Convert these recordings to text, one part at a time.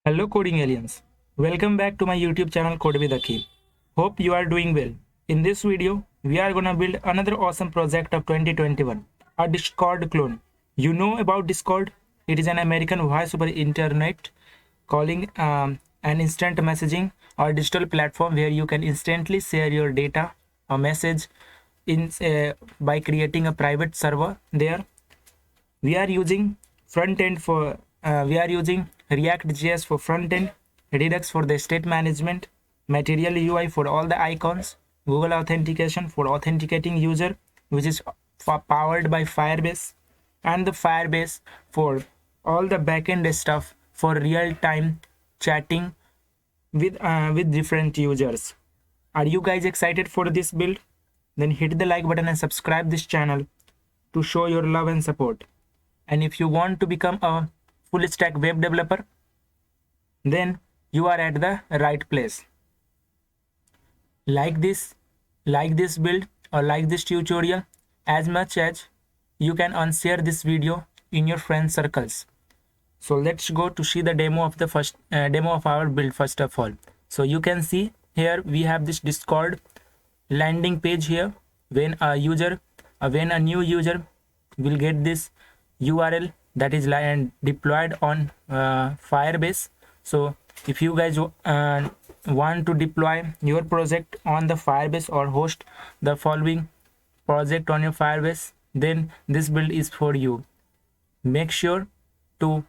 Hello coding aliens. Welcome back to my YouTube channel Code with Akhil. Hope you are doing well. In this video, we are gonna build another awesome project of 2021, a Discord clone. You know about Discord? It is an American voice over internet calling an instant messaging or digital platform where you can instantly share your data or message in by creating a private server there. We are using front end for we are using React.js for front end, Redux for the state management, Material UI for all the icons, Google Authentication for authenticating user, which is powered by Firebase, and the Firebase for all the backend stuff for real-time chatting with different users. Are you guys excited for this build? Then hit the like button and subscribe this channel to show your love and support. And if you want to become a full stack web developer, then you are at the right place. Like this build or like this tutorial as much as you can, and share this video in your friend circles. So let's go to see the demo of the first demo of our build first of all. So you can see here we have this Discord landing page here. When a new user will get this URL that is deployed on Firebase. So if you guys want to deploy your project on the Firebase or host the following project on your Firebase, then this build is for you. Make sure to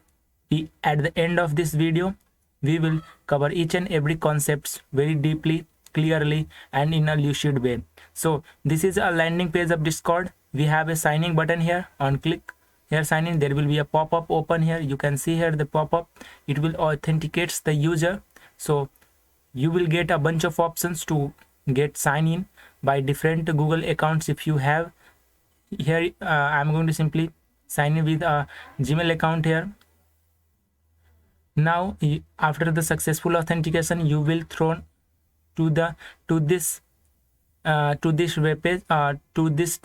be at the end of this video. We will cover each and every concepts very deeply, clearly, and in a lucid way. So this is a landing page of Discord. We have a signing button here. On click here sign in, there will be a pop-up open here. You can see here the pop-up. It will authenticate the user. So you will get a bunch of options to get sign in by different Google accounts. If you have here, I'm going to simply sign in with a Gmail account here. Now after the successful authentication, you will thrown to this web page, to this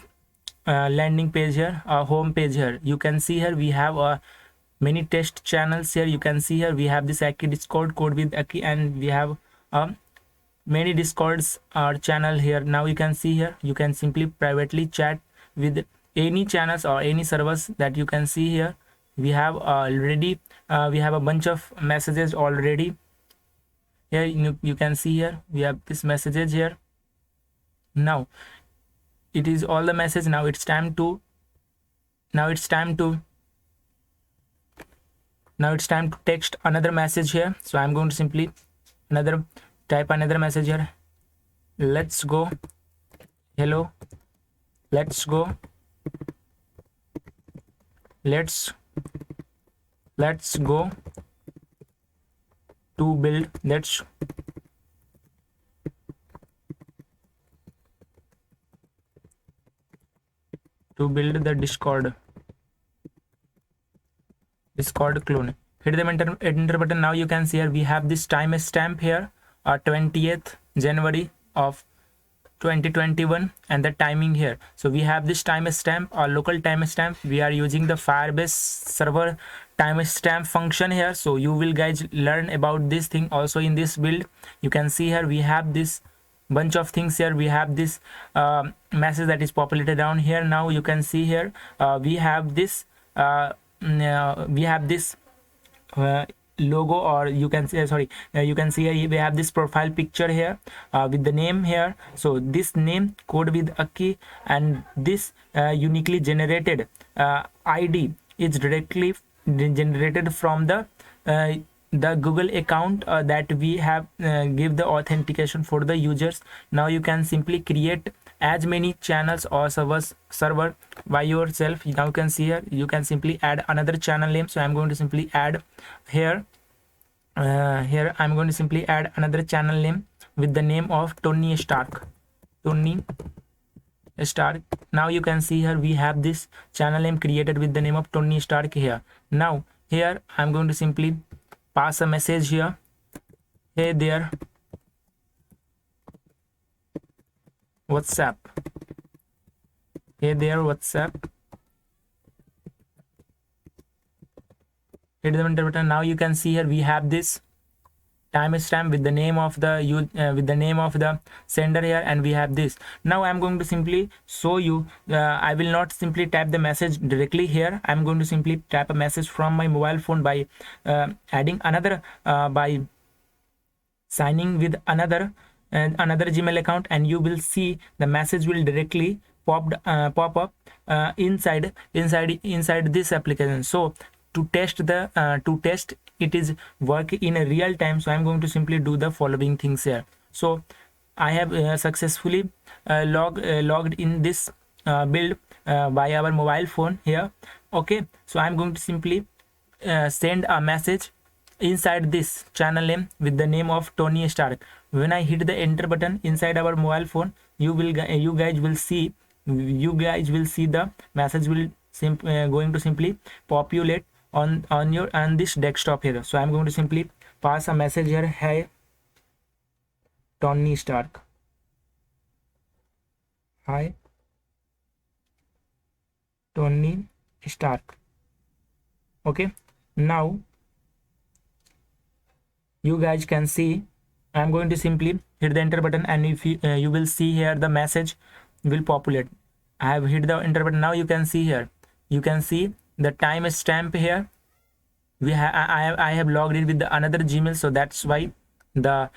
landing page here, home page here. You can see here we have many test channels here. You can see here we have this Aki Discord Code with Aki, and we have many Discords channel here. Now you can see here you can simply privately chat with any channels or any servers that you can see here. We have already we have a bunch of messages already here. You can see here we have this messages here. Now it is all the message. Now it's time to text another message here. So I'm going to simply type another message here. Let's go. Hello. Let's go. Let's go to build. Let's to build the Discord clone. Hit the enter button. Now you can see here we have this timestamp here, 20th January of 2021, and the timing here. So we have this timestamp or local timestamp. We are using the Firebase server timestamp function here. So you will guys learn about this thing also in this build. You can see here we have this bunch of things here. We have this message that is populated down here. Now you can see here we have this logo, or you can say you can see here we have this profile picture here with the name here. So this name Code with Aki, and this uniquely generated ID is directly generated from the Google account that we have give the authentication for the users. Now you can simply create as many channels or server by yourself. Now you can see here you can simply add another channel name. So I'm going to simply add here I'm going to simply add another channel name with the name of Tony Stark. Now you can see here we have this channel name created with the name of Tony Stark here. Now here I'm going to simply pass a message here. Hey there, what's up? Hey there, what's up? hit the enter button. Now you can see here we have this timestamp with the name of the with the name of the sender here, and we have this. Now I'm going to simply show you. I will not simply type the message directly here. I'm going to simply type a message from my mobile phone by adding another by signing with another Gmail account, and you will see the message will directly pop up inside this application. So to test it is work in a real time, so I'm going to simply do the following things here. So I have successfully logged in this build by our mobile phone here. Okay, so I'm going to simply send a message inside this channel name with the name of Tony Stark. When I hit the enter button inside our mobile phone, you guys will see the message will going to simply populate on this desktop here. So I'm going to simply pass a message here. Hey Tony Stark. Hi Tony Stark. Okay, now you guys can see I'm going to simply hit the enter button, and if you will see here the message will populate. I have hit the enter button. Now you can see here, you can see the time stamp here. I have logged in with the another Gmail, so that's why the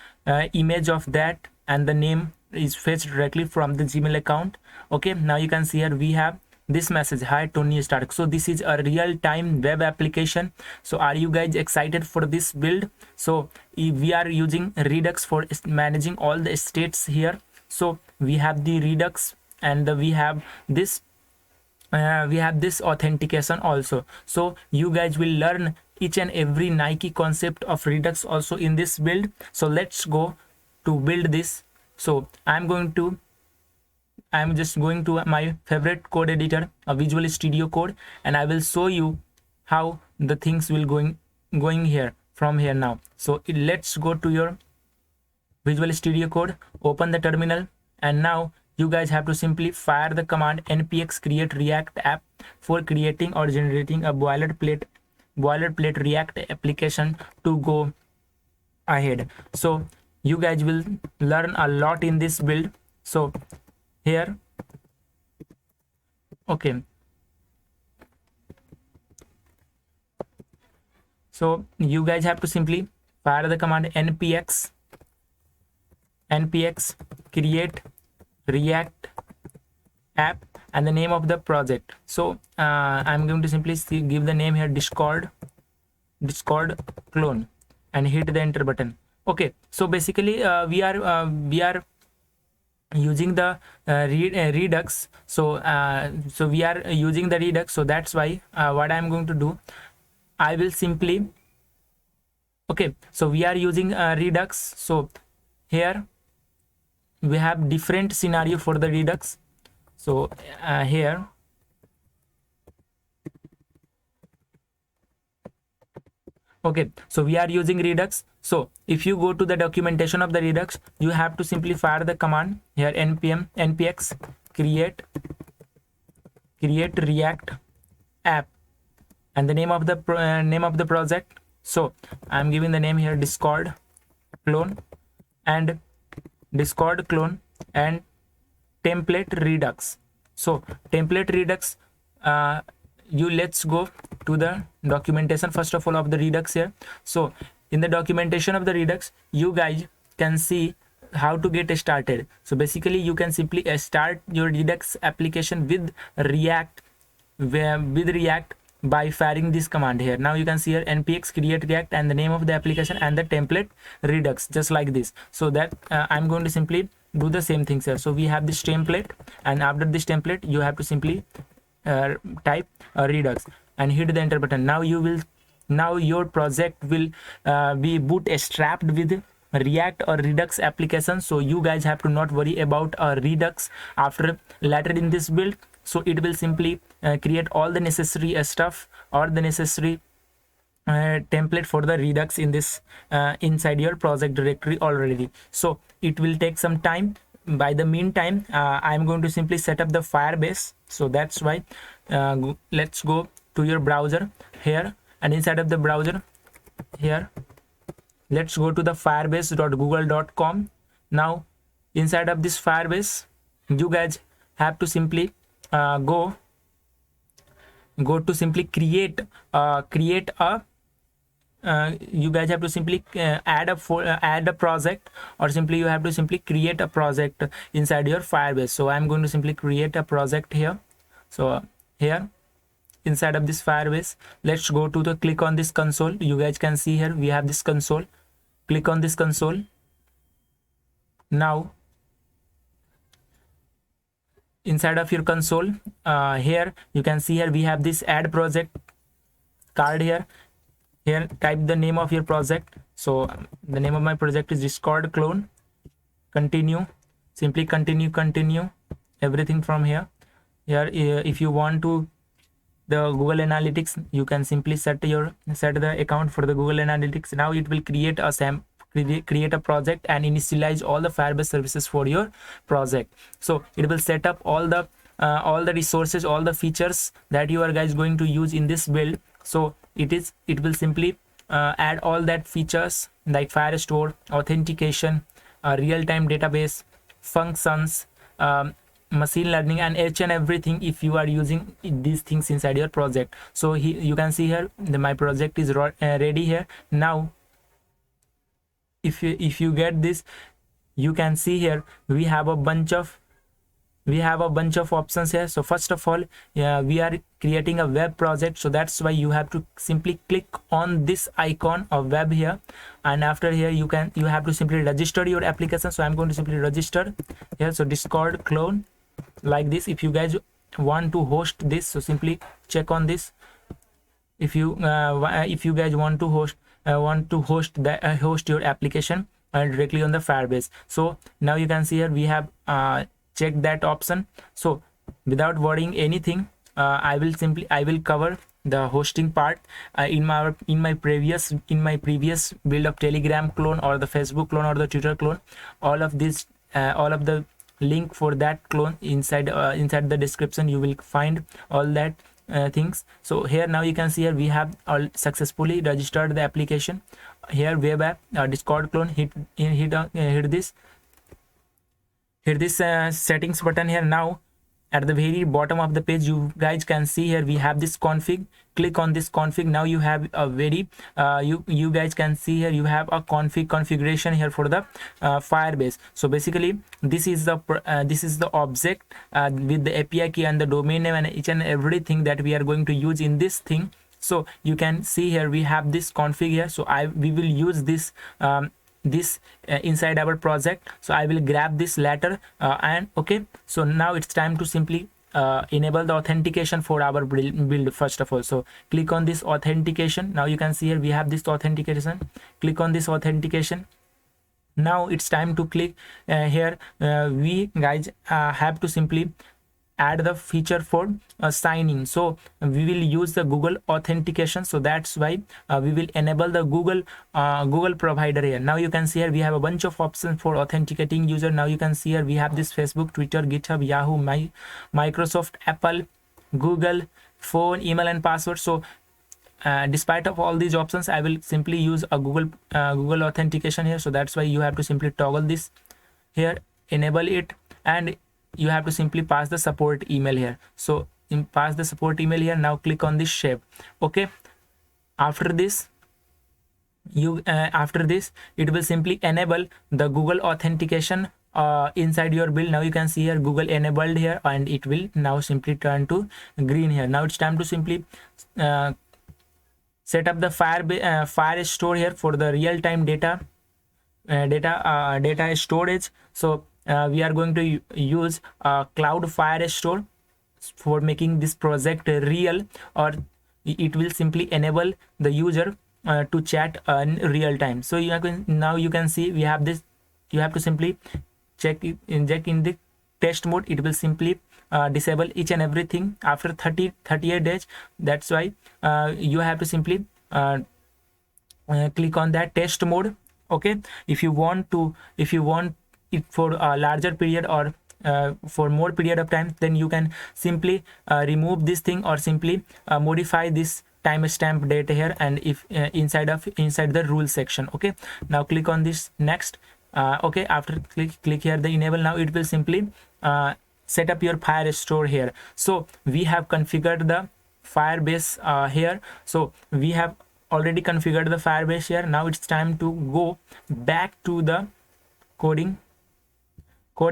image of that and the name is fetched directly from the Gmail account. Okay, now you can see here we have this message, hi Tony Stark. So this is a real-time web application. So are you guys excited for this build? So we are using Redux for managing all the states here. So we have the Redux, and we have this authentication also. So you guys will learn each and every Nike concept of Redux also in this build. So let's go to build this. So I'm just going to my favorite code editor, a Visual Studio Code, and I will show you how the things will going here from here now. So let's go to your Visual Studio Code, open the terminal, and now you guys have to simply fire the command npx create react app for creating or generating a boilerplate React application to go ahead. So you guys will learn a lot in this build. So here, okay, so you guys have to simply fire the command npx create react app and the name of the project. So I'm going to simply give the name here discord clone and hit the enter button. Okay, so basically we are using the Redux. So we are using the Redux, so that's why what I'm going to do, I will simply, okay, so we are using Redux. So here we have different scenario for the Redux. So here okay, so we are using Redux. So if you go to the documentation of the Redux, you have to simply fire the command here npx create react app and the name of the project. So I'm giving the name here discord clone and template Redux. So template Redux, let's go to the documentation first of all of the Redux here. So in the documentation of the Redux, you guys can see how to get started. So basically you can simply start your Redux application with React by firing this command here. Now you can see here npx create react and the name of the application and the template Redux, just like this. So that I'm going to simply do the same things here. So we have this template, and after this template you have to simply type Redux and hit the enter button. Now your project will be bootstrapped with React or Redux application. So you guys have to not worry about Redux after later in this build. So it will simply create all the necessary stuff or the necessary template for the Redux in this inside your project directory already. So it will take some time. By the meantime, I'm going to simply set up the Firebase. So that's why let's go to your browser here, and inside of the browser here, let's go to the firebase.google.com. now inside of this Firebase, you guys have to simply go to simply create a you guys have to simply add a project, or simply you have to simply create a project inside your Firebase. So I'm going to simply create a project here. So here inside of this Firebase, let's go to the click on this console. You guys can see here we have this console. Click on this console. Now inside of your console, here you can see here we have this add project card here. Here type the name of your project. So the name of my project is Discord clone. Continue, simply continue everything from here. If you want to the Google Analytics, you can simply set the account for the Google Analytics. Now it will create a project and initialize all the Firebase services for your project. So it will set up all the resources, all the features that you are guys going to use in this build. So it will simply add all that features like Firestore, authentication, real-time database, functions, machine learning, and each and everything if you are using these things inside your project. So you can see here my project is ready here. Now if you get this, you can see here we have a bunch of options here. So first of all, we are creating a web project, so that's why you have to simply click on this icon of web here, and after here you have to simply register your application. So I'm going to simply register here. So Discord clone, like this. If you guys want to host this, so simply check on this. If you guys want to host your application directly on the Firebase. So now you can see here we have check that option. So without worrying anything, I will cover the hosting part in my previous build of Telegram clone or the Facebook clone or the Twitter clone. All of the link for that clone inside the description. You will find all that things. So here now you can see here we have all successfully registered the application. Here web app, Discord clone, hit this settings button here. Now at the very bottom of the page, you guys can see here we have this config. Click on this config. Now you have a very you guys can see here you have a configuration here for the Firebase. So basically this is the object with the API key and the domain name and each and everything that we are going to use in this thing. So you can see here we have this config here. So we will use this inside our project. So I will grab this later and okay. So now it's time to simply enable the authentication for our build first of all. So click on this authentication. Now you can see here we have this authentication. Click on this authentication. Now it's time to click here. We guys have to simply add the feature for signing. So we will use the Google authentication. So that's why we will enable the Google provider here. Now you can see here we have a bunch of options for authenticating user. Now you can see here we have this Facebook, Twitter, GitHub, Yahoo, Microsoft, Apple, Google, phone, email, and password. So despite of all these options, I will simply use a Google authentication here. So that's why you have to simply toggle this here, enable it, and you have to simply pass the support email here. So pass the support email here. Now click on this shape. Okay, after this it will simply enable the Google authentication inside your build. Now you can see here Google enabled here, and it will now simply turn to green here. Now it's time to simply set up the Firestore here for the real-time data storage. So we are going to use Cloud Firestore for making this project real, or it will simply enable the user to chat in real time. So now you can see we have this. You have to simply inject in the test mode. It will simply disable each and everything after 38 days. That's why you have to simply click on that test mode. Okay, if you want it for a larger period or for more period of time, then you can simply remove this thing or simply modify this timestamp date here, and if inside the rule section. Okay, now click on this next. Okay, after click here the enable. Now it will simply set up your Firestore here. So we have configured the Firebase here. So we have already configured the Firebase here. Now it's time to go back to the code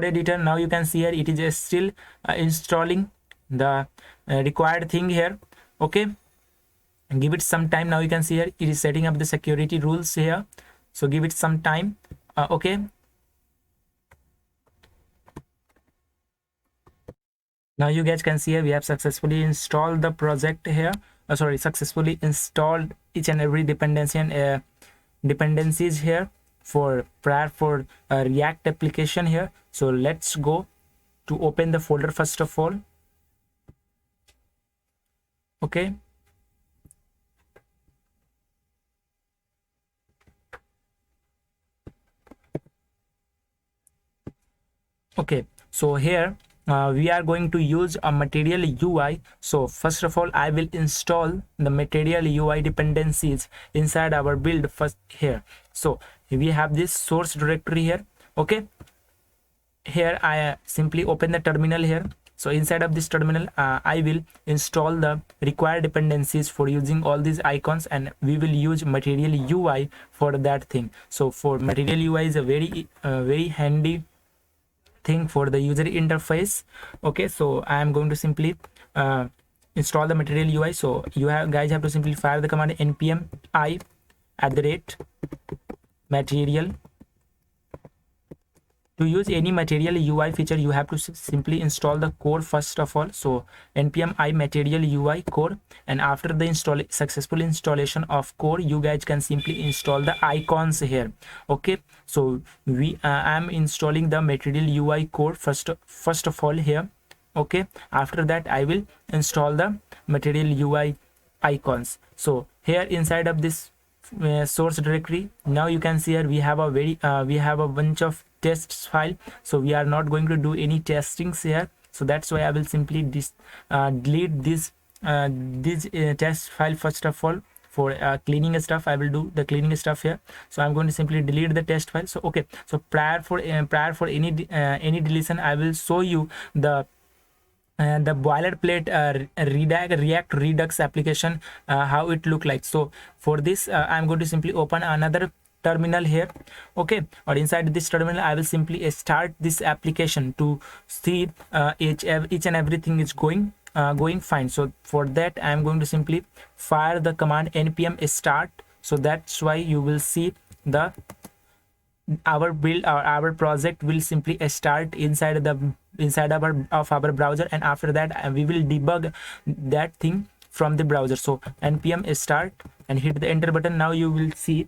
editor. Now you can see here it is still installing the required thing here. Okay, and give it some time. Now you can see here it is setting up the security rules here, so give it some time. Okay, now you guys can see here we have successfully installed the project here. Successfully installed each and every dependency and dependencies here for prior for React application here. So let's go to open the folder first of all. Okay, okay, so here we are going to use a Material UI. So first of all I will install the Material UI dependencies inside our build first here. So we have this source directory here. Okay, here I simply open the terminal here. So inside of this terminal I will install the required dependencies for using all these icons, and we will use Material UI for that thing. So for Material UI is a very handy thing for the user interface. Okay, so I am going to simply install the Material UI. So you guys have to simply fire the command npm i @material. To use any Material UI feature you have to simply install the core first of all. So npm i Material UI core, and after the successful installation of core you guys can simply install the icons here. Okay, so we am installing the Material UI core first of all here. Okay, after that I will install the Material UI icons. So here inside of this source directory, now you can see here we have a bunch of tests file. So we are not going to do any testings here, so that's why I will simply delete this test file first of all. For cleaning stuff I will do the cleaning stuff here, so I'm going to simply delete the test file. So okay, so prior for any deletion I will show you the boilerplate React Redux application, how it look like. So for this I'm going to simply open another terminal here. Okay, or inside this terminal I will simply start this application to see each and everything is going fine. So for that I am going to simply fire the command npm start. So that's why you will see our build or our project will simply start inside our browser, and after that we will debug that thing from the browser. So npm start and hit the enter button. Now you will see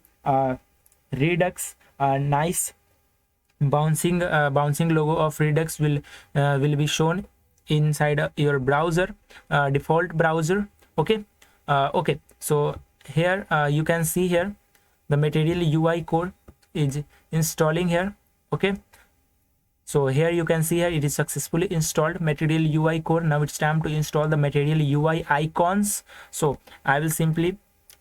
Redux, nice bouncing logo of Redux will be shown inside your browser, default browser. Okay, okay, so here you can see here the Material UI core is installing here. Okay, so here you can see here it is successfully installed Material UI core. Now it's time to install the Material UI icons. So I will simply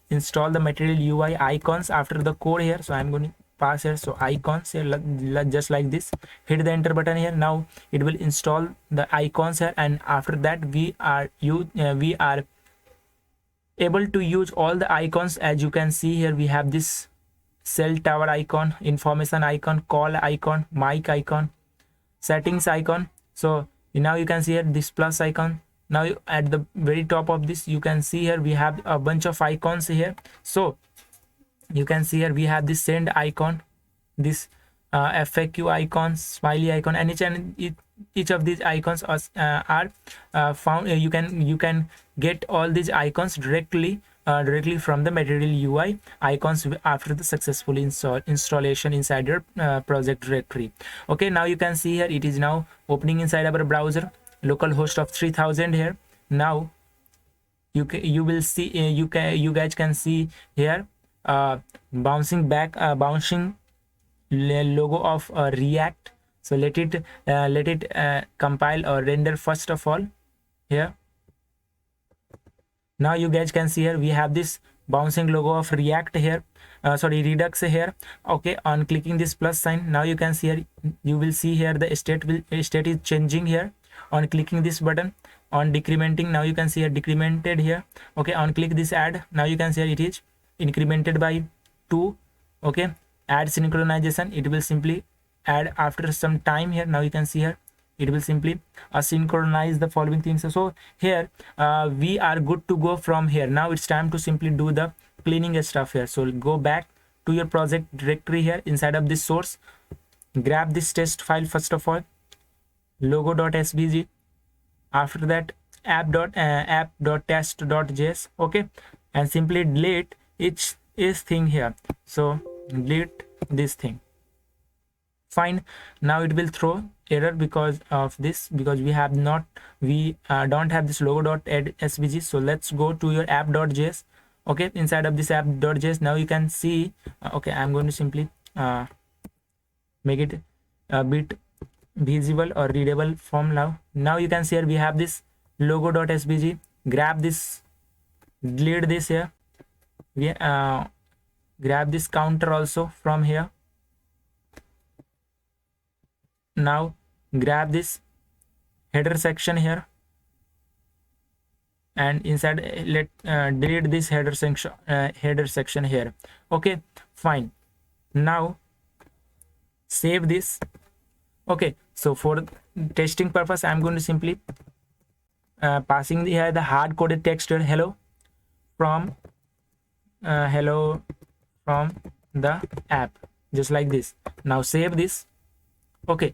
install the Material UI icons after the code here. So I'm going to pass here, so icons here, just like this, hit the enter button here. Now it will install the icons here, and after that we are able to use all the icons. As you can see here we have this cell tower icon, information icon, call icon, mic icon, settings icon. So now you can see here this plus icon. Now at the very top of this you can see here we have a bunch of icons here. So you can see here we have this send icon, this FAQ icon, smiley icon, and each of these icons are found. You can get all these icons directly from the Material UI icons after the successful installation inside your project directory. Okay, now you can see here it is now opening inside our browser, localhost of 3000 here. Now you will see you guys can see here bouncing logo of React. So let it compile or render first of all here. Now you guys can see here we have this bouncing logo of React here, Redux here. Okay, on clicking this plus sign, now you can see here, you will see here the state is changing here. On clicking this button, on decrementing, now you can see here decremented here. Okay, on click this add, now you can see here it is incremented by 2. Okay, add synchronization, it will simply add after some time here. Now you can see here it will simply synchronize the following things. So here we are good to go from here. Now it's time to simply do the cleaning stuff here. So go back to your project directory here inside of this source, grab this test file first of all, logo.svg, after that app.test.js. okay, and simply delete each thing here. So delete this thing. Fine. Now it will throw error because of this, because we don't have this logo.svg. so let's go to your app.js. okay, inside of this app.js, now you can see okay, I'm going to simply make it a bit visible or readable form. Now you can see here we have this logo.svg. grab this, delete this here. We grab this counter also from here. Now grab this header section here, and inside delete this header section here. okay, fine. Now save this. okay, so for testing purpose, I'm going to simply passing here the hard coded text here, hello from the app, just like this. Now save this. okay,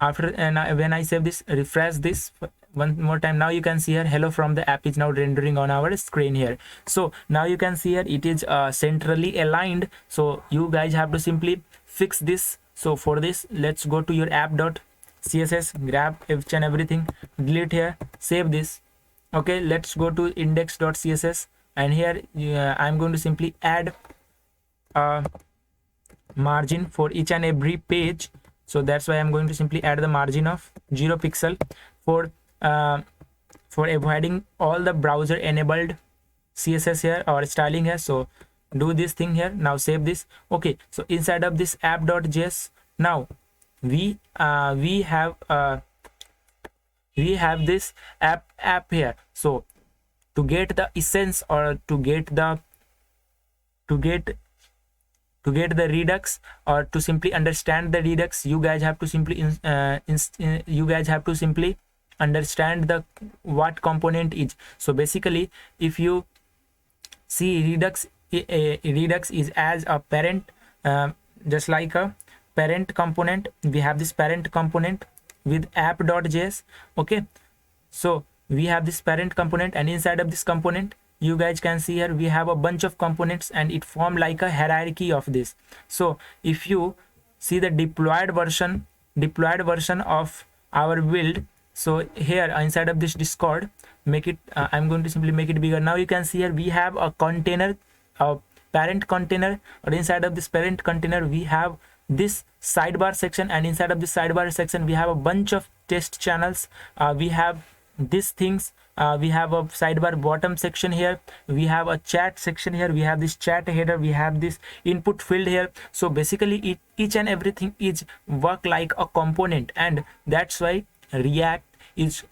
after when I save this, refresh this one more time, now you can see here hello from the app is now rendering on our screen here. So now you can see here it is centrally aligned. So you guys have to simply fix this. So for this, let's go to your app.css, grab each and everything, delete here, save this. okay, let's go to index.css, and here I'm going to simply add a margin for each and every page. So that's why I'm going to simply add the margin of 0 pixel for avoiding all the browser enabled css here or styling here. So do this thing here. Now save this. okay, so inside of this app.js, now we have this app here. So to get the essence, or to get the Redux, or to simply understand the Redux, you guys have to simply understand the what component is. So basically, if you see Redux is as a parent, just like a parent component. We have this parent component with app.js. okay, so we have this parent component, and inside of this component, you guys can see here we have a bunch of components, and it form like a hierarchy of this. So if you see the deployed version of our build, so here inside of this Discord, make it I'm going to simply make it bigger. Now you can see here we have a container, a parent container, or inside of this parent container we have this sidebar section, and inside of this sidebar section we have a bunch of test channels. We have these things. We have a sidebar bottom section here, we have a chat section here, we have this chat header, we have this input field here. So basically each and everything is work like a component, and that's why React is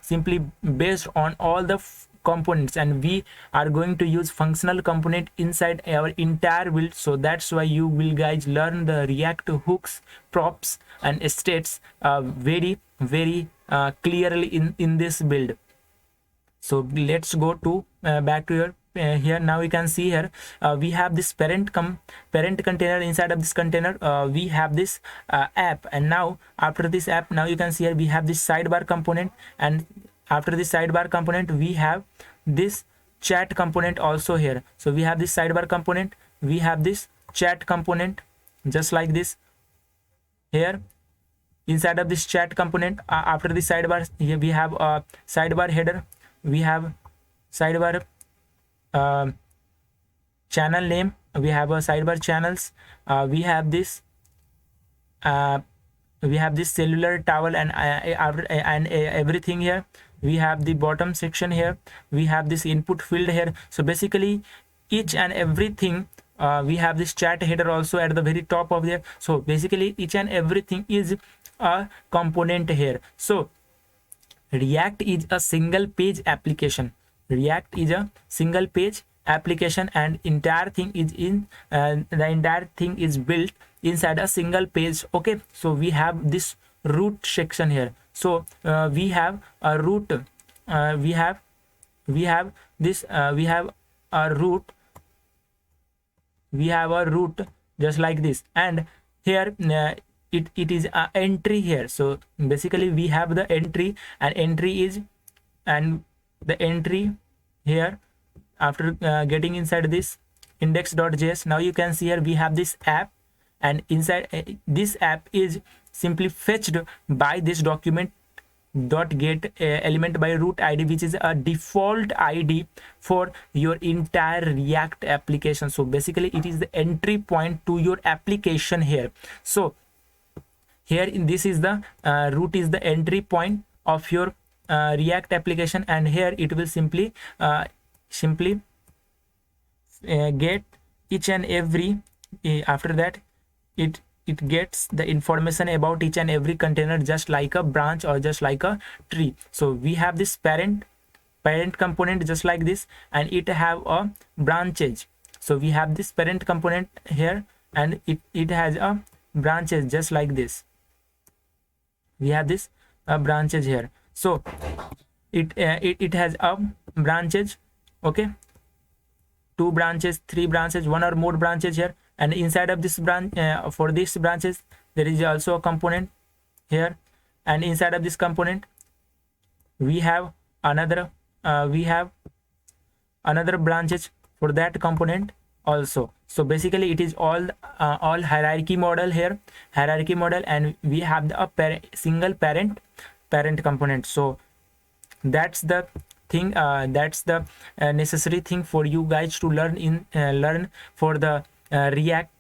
simply based on all the components, and we are going to use functional component inside our entire build. So that's why you will guys learn the React hooks, props, and states very clearly in this build. So let's go to back to your here. Now you can see here we have this parent container. Inside of this container we have this app, and now after this app, now you can see here we have this sidebar component, and after this sidebar component we have this chat component also here. So we have this sidebar component, we have this chat component, just like this here. Inside of this chat component, after the sidebar, here we have a sidebar header, we have sidebar channel name, we have a sidebar channels, we have this cellular towel and everything here. we have the bottom section here, we have this input field here. So basically each and everything, we have this chat header also at the very top of there. So basically each and everything is a component here. So React is a single page application. React is a single page application, and entire thing is in the entire thing is built inside a single page. Okay, so we have this root section here. So we have a root, we have this we have a root, we have a root just like this, and here it is a entry here. So basically we have the entry, and entry is, and the entry here after getting inside this index.js. Now you can see here we have this app, and inside this app is simply fetched by this document dot get element by root id, which is a default id for your entire React application. So basically it is the entry point to your application here. So here this is the root is the entry point of your React application, and here it will simply get each and every after that it gets the information about each and every container, just like a branch or just like a tree. So we have this parent component just like this, and it have a branches. So we have this parent component here, and it has a branches just like this. We have this branches here. So it has a branches, okay, 2 branches, 3 branches, 1 or more branches here. And inside of this branch, for these branches there is also a component here, and inside of this component we have another branches for that component also. So basically it is all hierarchy model here, hierarchy model, and we have the single parent component. So that's the thing, that's the necessary thing for you guys to learn for the React,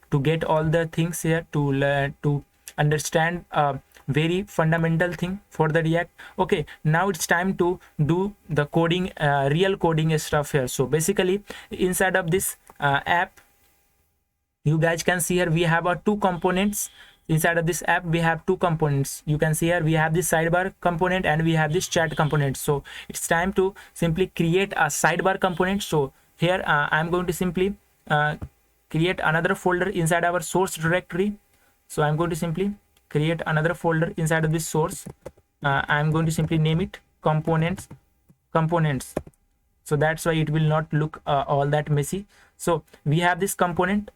to get all the things here, to learn, to understand very fundamental thing for the React. Okay, now it's time to do the coding, real coding stuff here. So basically inside of this app, you guys can see here we have 2 components. Inside of this app we have 2 components. You can see here we have this sidebar component and we have this chat component. So it's time to simply create a sidebar component. So here I'm going to simply create another folder inside our source directory. So I'm going to simply create another folder inside of this source. I'm going to simply name it components. So that's why it will not look all that messy. So we have this component,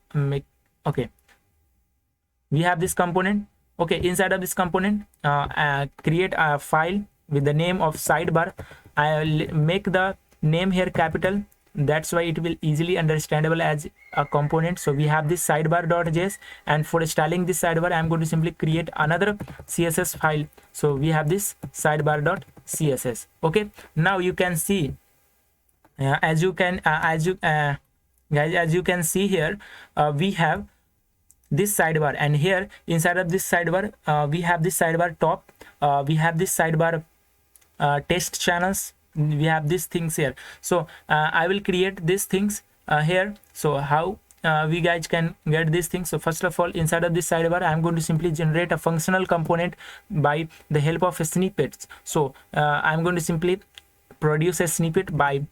okay, we have this component. Okay, inside of this component create a file with the name of sidebar. I'll make the name here capital, that's why it will easily understandable as a component. So we have this sidebar.js, and for styling this sidebar I'm going to simply create another CSS file. So we have this sidebar.css. okay, now you can see as you can see here, we have this sidebar, and here inside of this sidebar we have this sidebar top, we have this sidebar test channels, we have these things here. So I will create these things here. So how we guys can get these things? So first of all, inside of this sidebar I'm going to simply generate a functional component by the help of snippets. So I'm going to simply produce a snippet by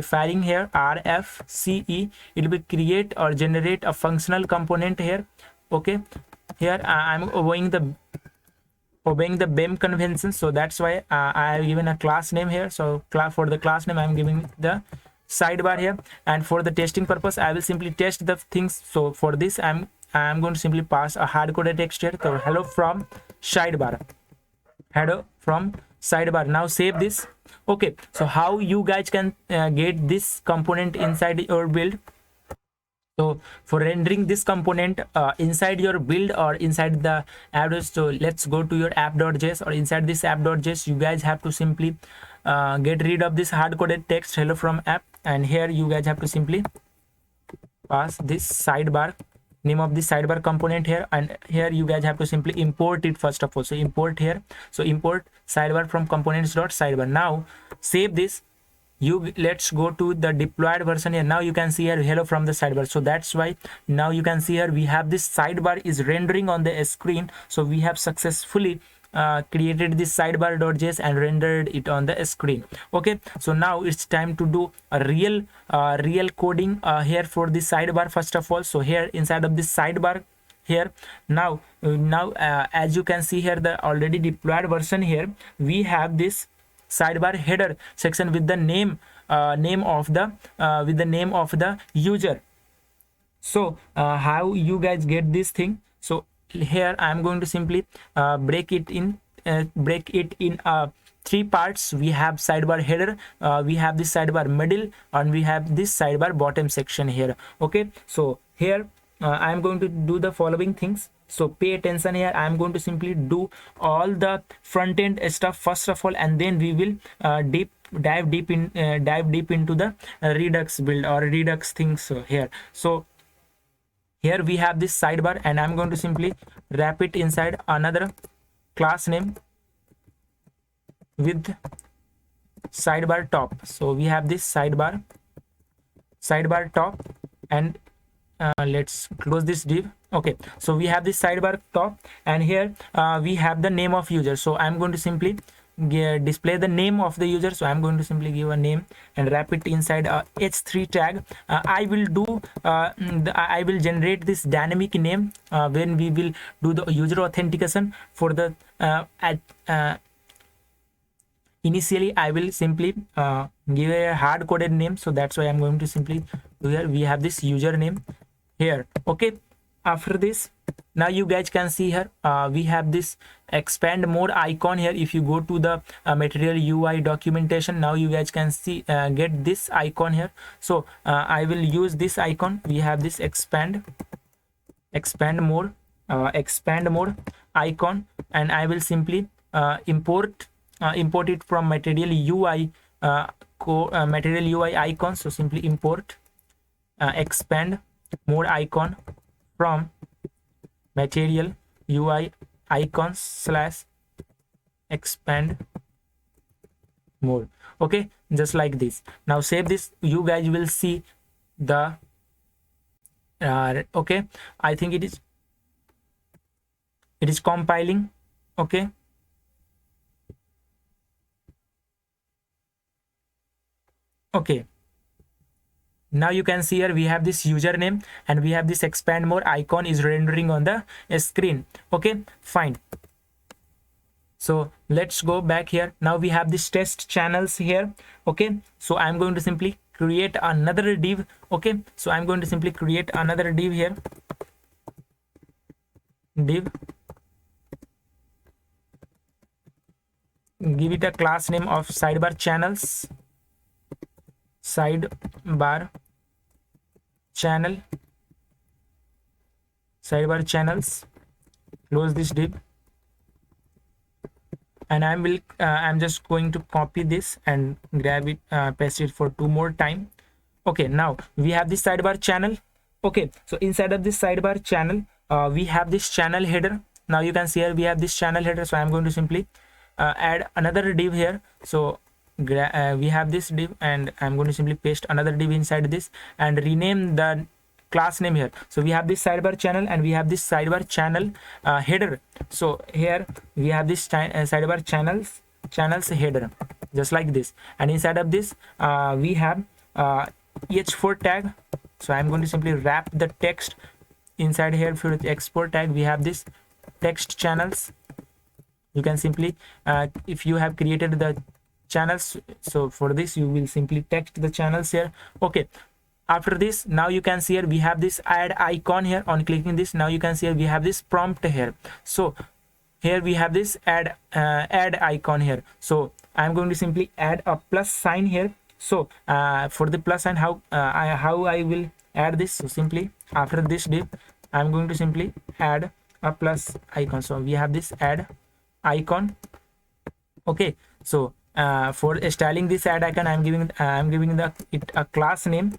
firing here rfce. It will create or generate a functional component here. Okay, here I'm obeying the BEM convention, so that's why I have given a class name here. So for the class name I'm giving the sidebar here, and for the testing purpose I will simply test the things. So for this I'm going to simply pass a hard-coded text here. So hello from sidebar, now save this. Okay, so how you guys can get this component inside your build? So for rendering this component inside your build or inside the app, so let's go to your app.js, or inside this app.js you guys have to simply get rid of this hard-coded text hello from app, and here you guys have to simply pass this sidebar name of the sidebar component here, and here you guys have to simply import it first of all. So import here, so import sidebar from components.sidebar. Now save this. Let's go to the deployed version here. Now you can see here hello from the sidebar. So that's why now you can see here we have this sidebar is rendering on the screen. So we have successfully created this sidebar.js and rendered it on the screen. Okay, so now it's time to do a real coding here for the sidebar first of all. So here inside of this sidebar here, now as you can see here, the already deployed version here, we have this sidebar header section with the name of the user. So how you guys get this thing? So here I am going to simply break it in three parts. We have sidebar header, we have this sidebar middle, and we have this sidebar bottom section here. Okay, so here I am going to do the following things. So pay attention here. I am going to simply do all the front end stuff first of all, and then we will dive deep into the Redux build or Redux things here. So here we have this sidebar, and I'm going to simply wrap it inside another class name with sidebar top. So we have this sidebar top, and let's close this div. Okay, so we have this sidebar top, and here we have the name of user. So I'm going to simply display the name of the user. So I'm going to simply give a name and wrap it inside a h3 tag. I will generate this dynamic name when we will do the user authentication for the initially I will simply give a hard coded name. So that's why I'm going to simply do here. We have this username here. Okay, after this, now you guys can see here we have this expand more icon here. If you go to the material UI documentation, now you guys can see get this icon here. So I will use this icon. We have this expand more icon, and I will simply import it from material UI icon. So simply import expand more icon from material UI icons slash expand more. Okay, just like this. Now save this. You guys will see the okay, I think it is compiling. Okay, okay, now you can see here we have this username, and we have this expand more icon is rendering on the screen. Okay, fine. So let's go back here. Now we have this test channels here. Okay, so I'm going to simply create another div. Okay, so I'm going to simply create another div here, div, give it a class name of sidebar channels, sidebar channels, close this div, and I'm just going to copy this and grab it, paste it for 2 more time. Okay, now we have this sidebar channel. Okay, so inside of this sidebar channel we have this channel header. Now you can see here we have this channel header. So I'm going to simply add another div here. So we have this div, and I'm going to simply paste another div inside this and rename the class name here. So we have this sidebar channel, and we have this sidebar channel header. So here we have this sidebar channels header, just like this, and inside of this we have h4 tag. So I'm going to simply wrap the text inside here. For the export tag, we have this text channels. You can simply if you have created the channels, so for this you will simply text the channels here. Okay, after this, now you can see here we have this add icon here. On clicking this, now you can see here we have this prompt here. So here we have this add icon here. So I'm going to simply add a plus sign here. So for the plus sign, how I will add this? So simply after this div, I'm going to simply add a plus icon. So we have this add icon. Okay, so for styling this add icon, I'm giving it a class name.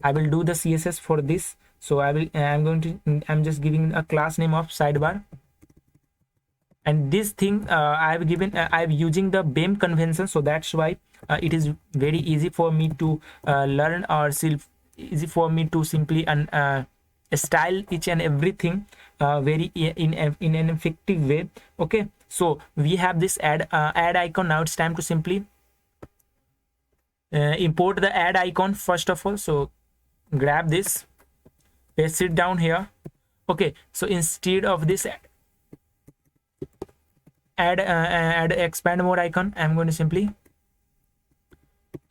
I will do the CSS for this. So I'm just giving a class name of sidebar, and this thing I'm using the BEM convention, so that's why it is very easy for me to learn, or easy for me to simply style each and everything in an effective way. Okay, so we have this add icon. Now it's time to simply import the add icon first of all. So grab this, paste it down here. Okay, so instead of this add expand mode icon, I'm going to simply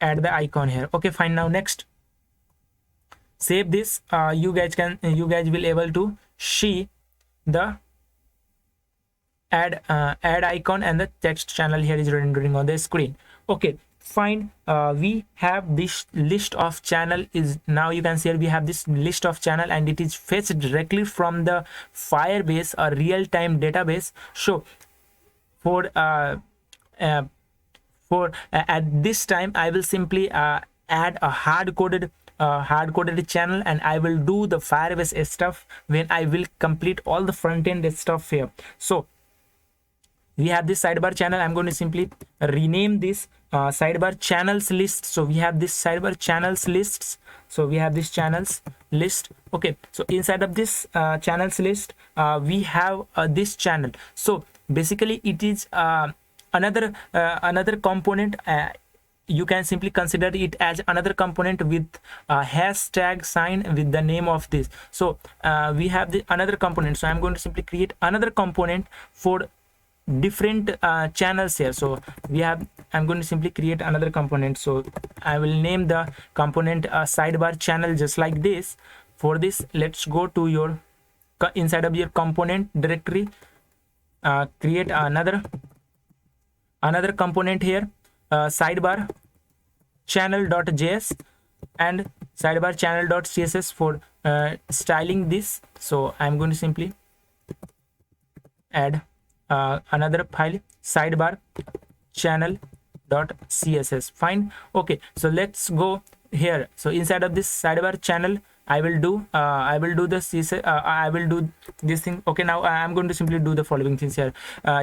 add the icon here. Okay, fine. Now next, save this. You guys will able to see the add icon, and the text channel here is rendering on the screen. Okay, fine. We have this list of channel. Is now you can see here we have this list of channel, and it is fetched directly from the Firebase, a real-time database. So for at this time I will simply add a hard-coded channel, and I will do the Firebase stuff when I will complete all the front-end stuff here. So we have this sidebar channel. I'm going to simply rename this sidebar channels list. So we have this sidebar channels lists. So we have this channels list. Okay, so inside of this channels list, we have this channel. So basically it is another component. You can simply consider it as another component with a hashtag sign with the name of this. So we have the another component. So I'm going to simply create another component for different channels here. So I'm going to simply create another component. So I will name the component sidebar channel, just like this. For this, let's go to your inside of your component directory, create another component here, sidebar channel.js and sidebar channel.css for styling this. So I'm going to simply add another file, sidebar channel.css. Fine. Okay, so let's go here. So inside of this sidebar channel, I will do the CSS, I will do this thing. Okay, now I am going to simply do the following things here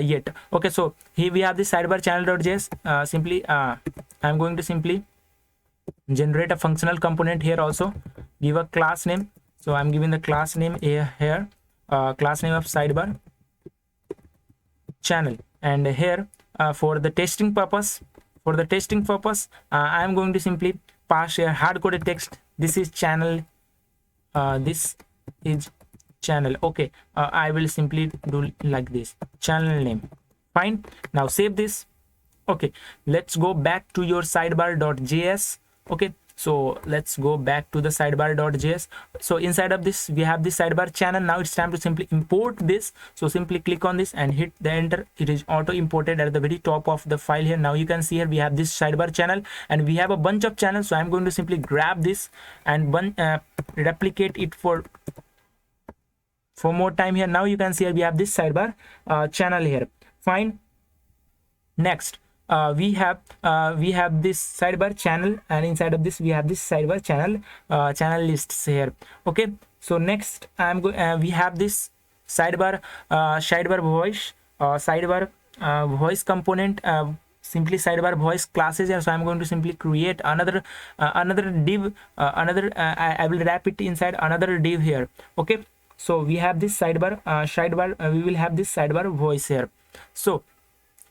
yet. Okay, so here we have this sidebar channel.js. Simply I'm going to simply generate a functional component here. Also give a class name. So I'm giving the class name here, class name of sidebar channel, and here for the testing purpose, I am going to simply pass here hard-coded text. This is channel, this is channel. Okay, I will simply do like this, channel name. Fine. Now save this. Okay, let's go back to your sidebar.js. Okay, so let's go back to the sidebar.js. So inside of this we have this sidebar channel. Now it's time to simply import this. So simply click on this and hit the enter. It is auto imported at the very top of the file here. Now you can see here we have this sidebar channel, and we have a bunch of channels. So I'm going to simply grab this and replicate it for more time here. Now you can see here we have this sidebar channel here. Fine. Next, we have this sidebar channel, and inside of this we have this sidebar channel channel lists here. Okay, so next we have this sidebar voice component, simply sidebar voice classes here. So I'm going to simply create another div, I will wrap it inside another div here. Okay, so we have this sidebar we will have this sidebar voice here. So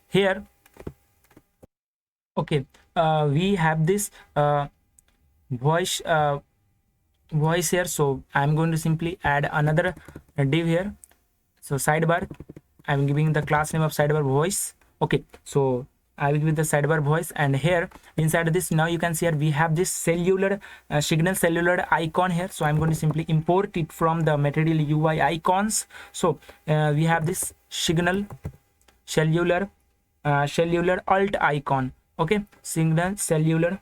here, okay, we have this voice here. So I'm going to simply add another div here. So sidebar, I'm giving the class name of sidebar voice. Okay, so I will give the sidebar voice, and here inside of this, now you can see here we have this cellular signal cellular icon here. So I'm going to simply import it from the material UI icons. So we have this signal cellular alt icon. Okay, signal cellular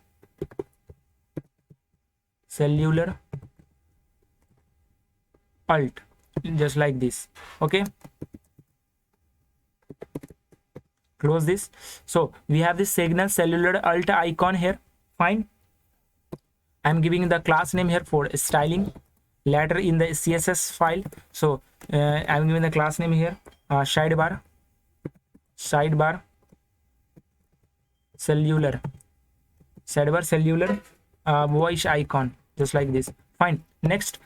alt, just like this. Okay, close this. So we have this signal cellular alt icon here. Fine. I'm giving the class name here for styling. Later in the CSS file, so I'm giving the class name here, sidebar cellular, voice icon, just like this. Fine. Next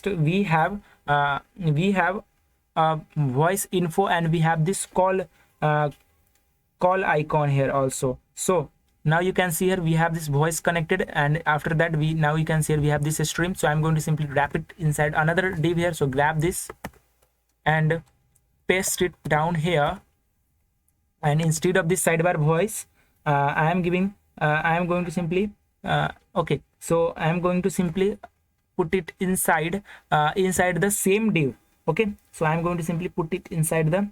we have voice info, and we have this call icon here also. So now you can see here we have this voice connected, and after that now you can see here we have this stream. So I'm going to simply wrap it inside another div here. So grab this and paste it down here, and instead of this sidebar voice, I am going to simply okay, so I am going to simply put it inside the same div. Okay, so I'm going to simply put it inside the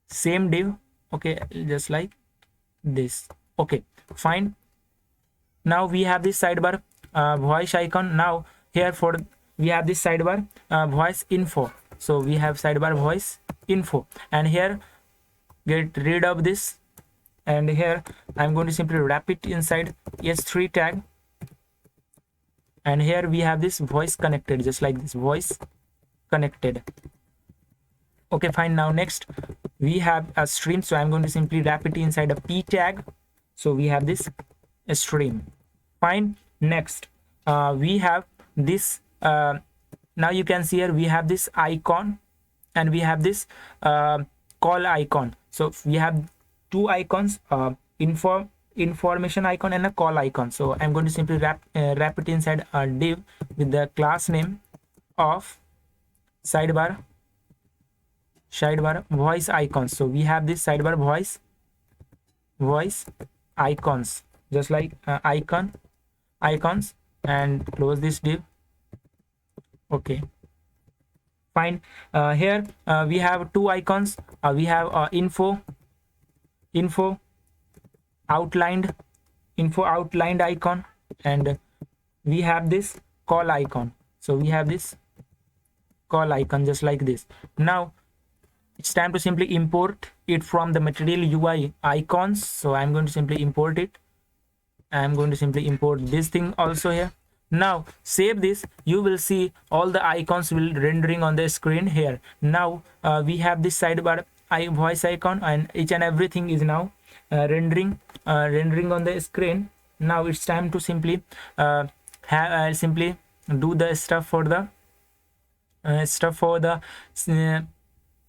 same div. Okay, just like this. Okay, fine. Now we have this sidebar voice icon. Now here we have this sidebar voice info. So we have sidebar voice info, and here get rid of this, and here I'm going to simply wrap it inside s3 tag, and here we have this voice connected, just like this, voice connected. Okay, fine. Now next we have a stream, so I'm going to simply wrap it inside a p tag. So we have this stream. Fine. Next we have this now you can see here we have this icon, and we have this call icon. So we have two icons, information icon and a call icon. So I'm going to simply wrap it inside a div with the class name of sidebar voice icons. So we have this sidebar voice icons, just like icons, and close this div. Okay, fine. Here we have two icons. We have info outlined icon, and we have this call icon. So we have this call icon, just like this. Now it's time to simply import it from the material UI icons. So I'm going to simply import it. I'm going to simply import this thing also here. Now save this. You will see all the icons will rendering on the screen here. Now we have this sidebar voice icon, and each and everything is now rendering on the screen. Now it's time to simply simply do the stuff for the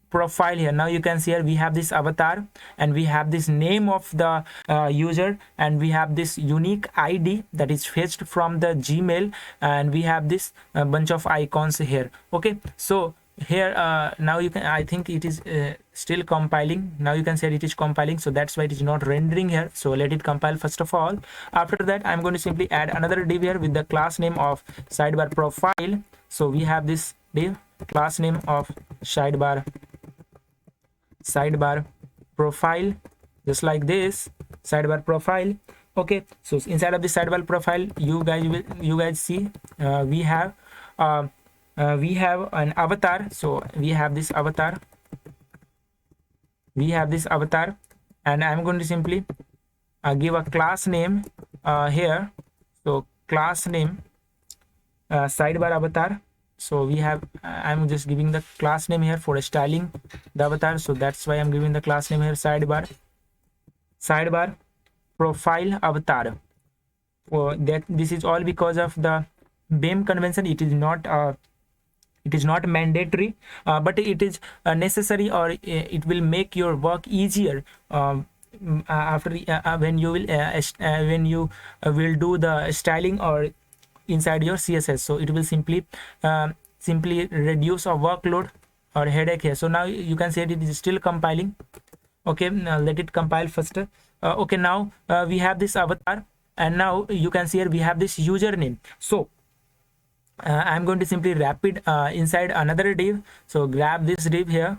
profile here. Now you can see here we have this avatar, and we have this name of the user, and we have this unique ID that is fetched from the Gmail, and we have this bunch of icons here. Okay, so here now you can, I think it is still compiling. Now you can see it is compiling, so that's why it is not rendering here. So let it compile first of all. After that I'm going to simply add another div here with the class name of sidebar profile. So we have this div, class name of sidebar profile, just like this, sidebar profile. Okay, so inside of the sidebar profile, you guys see we have an avatar. So we have this avatar, and I'm going to simply give a class name here. So class name sidebar avatar. So we have I'm just giving the class name here for styling the avatar. So that's why I'm giving the class name here, sidebar profile avatar. That this is all because of the BEM convention. It is not mandatory, but it is necessary, or it will make your work easier after when you will do the styling or inside your CSS. So it will simply reduce a workload or headache here. So now you can see it is still compiling. Okay, now let it compile first. Okay, now we have this avatar, and now you can see here we have this username. So I'm going to simply wrap it inside another div. So grab this div here,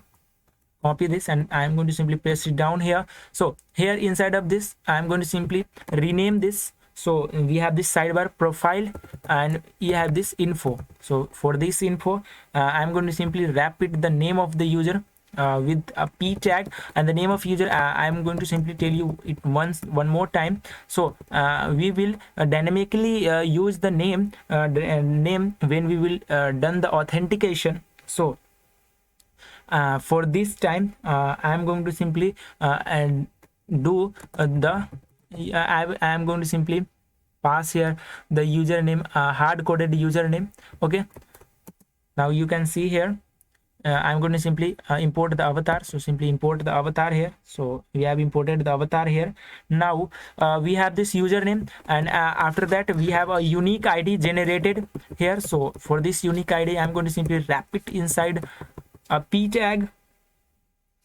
copy this, and I'm going to simply paste it down here. So here inside of this I'm going to simply rename this. So we have this sidebar profile, and you have this info. So for this info I'm going to simply wrap it the name of the user. with a p tag and the name of user. I'm going to simply tell you it one more time. So we will dynamically use the name when we will done the authentication. So for this time I am going to simply and do I am going to simply pass here the username, hard coded username. Okay, now you can see here I'm going to simply import the avatar. So simply import the avatar here. So we have imported the avatar here. Now we have this username, and after that we have a unique ID generated here. So for this unique ID I'm going to simply wrap it inside a p tag,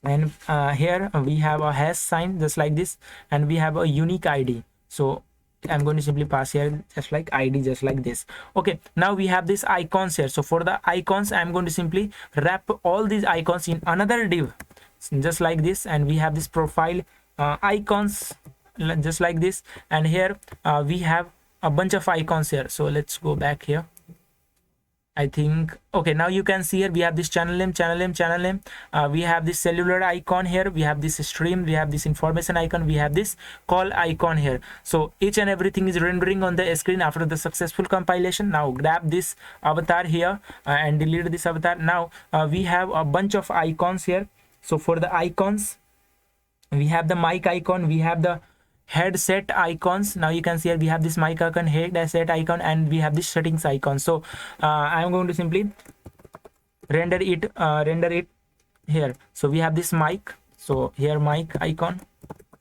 and here we have a hash sign just like this, and we have a unique ID. So I'm going to simply pass here just like ID, just like this. Okay, now we have this icons here. So for the icons I'm going to simply wrap all these icons in another div just like this, and we have this profile icons just like this, and here we have a bunch of icons here. So let's go back here. I think okay, now you can see here we have this channel name, we have this cellular icon here, we have this stream, we have this information icon, we have this call icon here. So each and everything is rendering on the screen after the successful compilation. Now grab this avatar here and delete this avatar. Now we have a bunch of icons here. So for the icons we have the mic icon, we have the headset icons. Now you can see here we have this mic icon, headset icon, and we have this settings icon. So I'm going to simply render it here. So we have this mic, so here mic icon,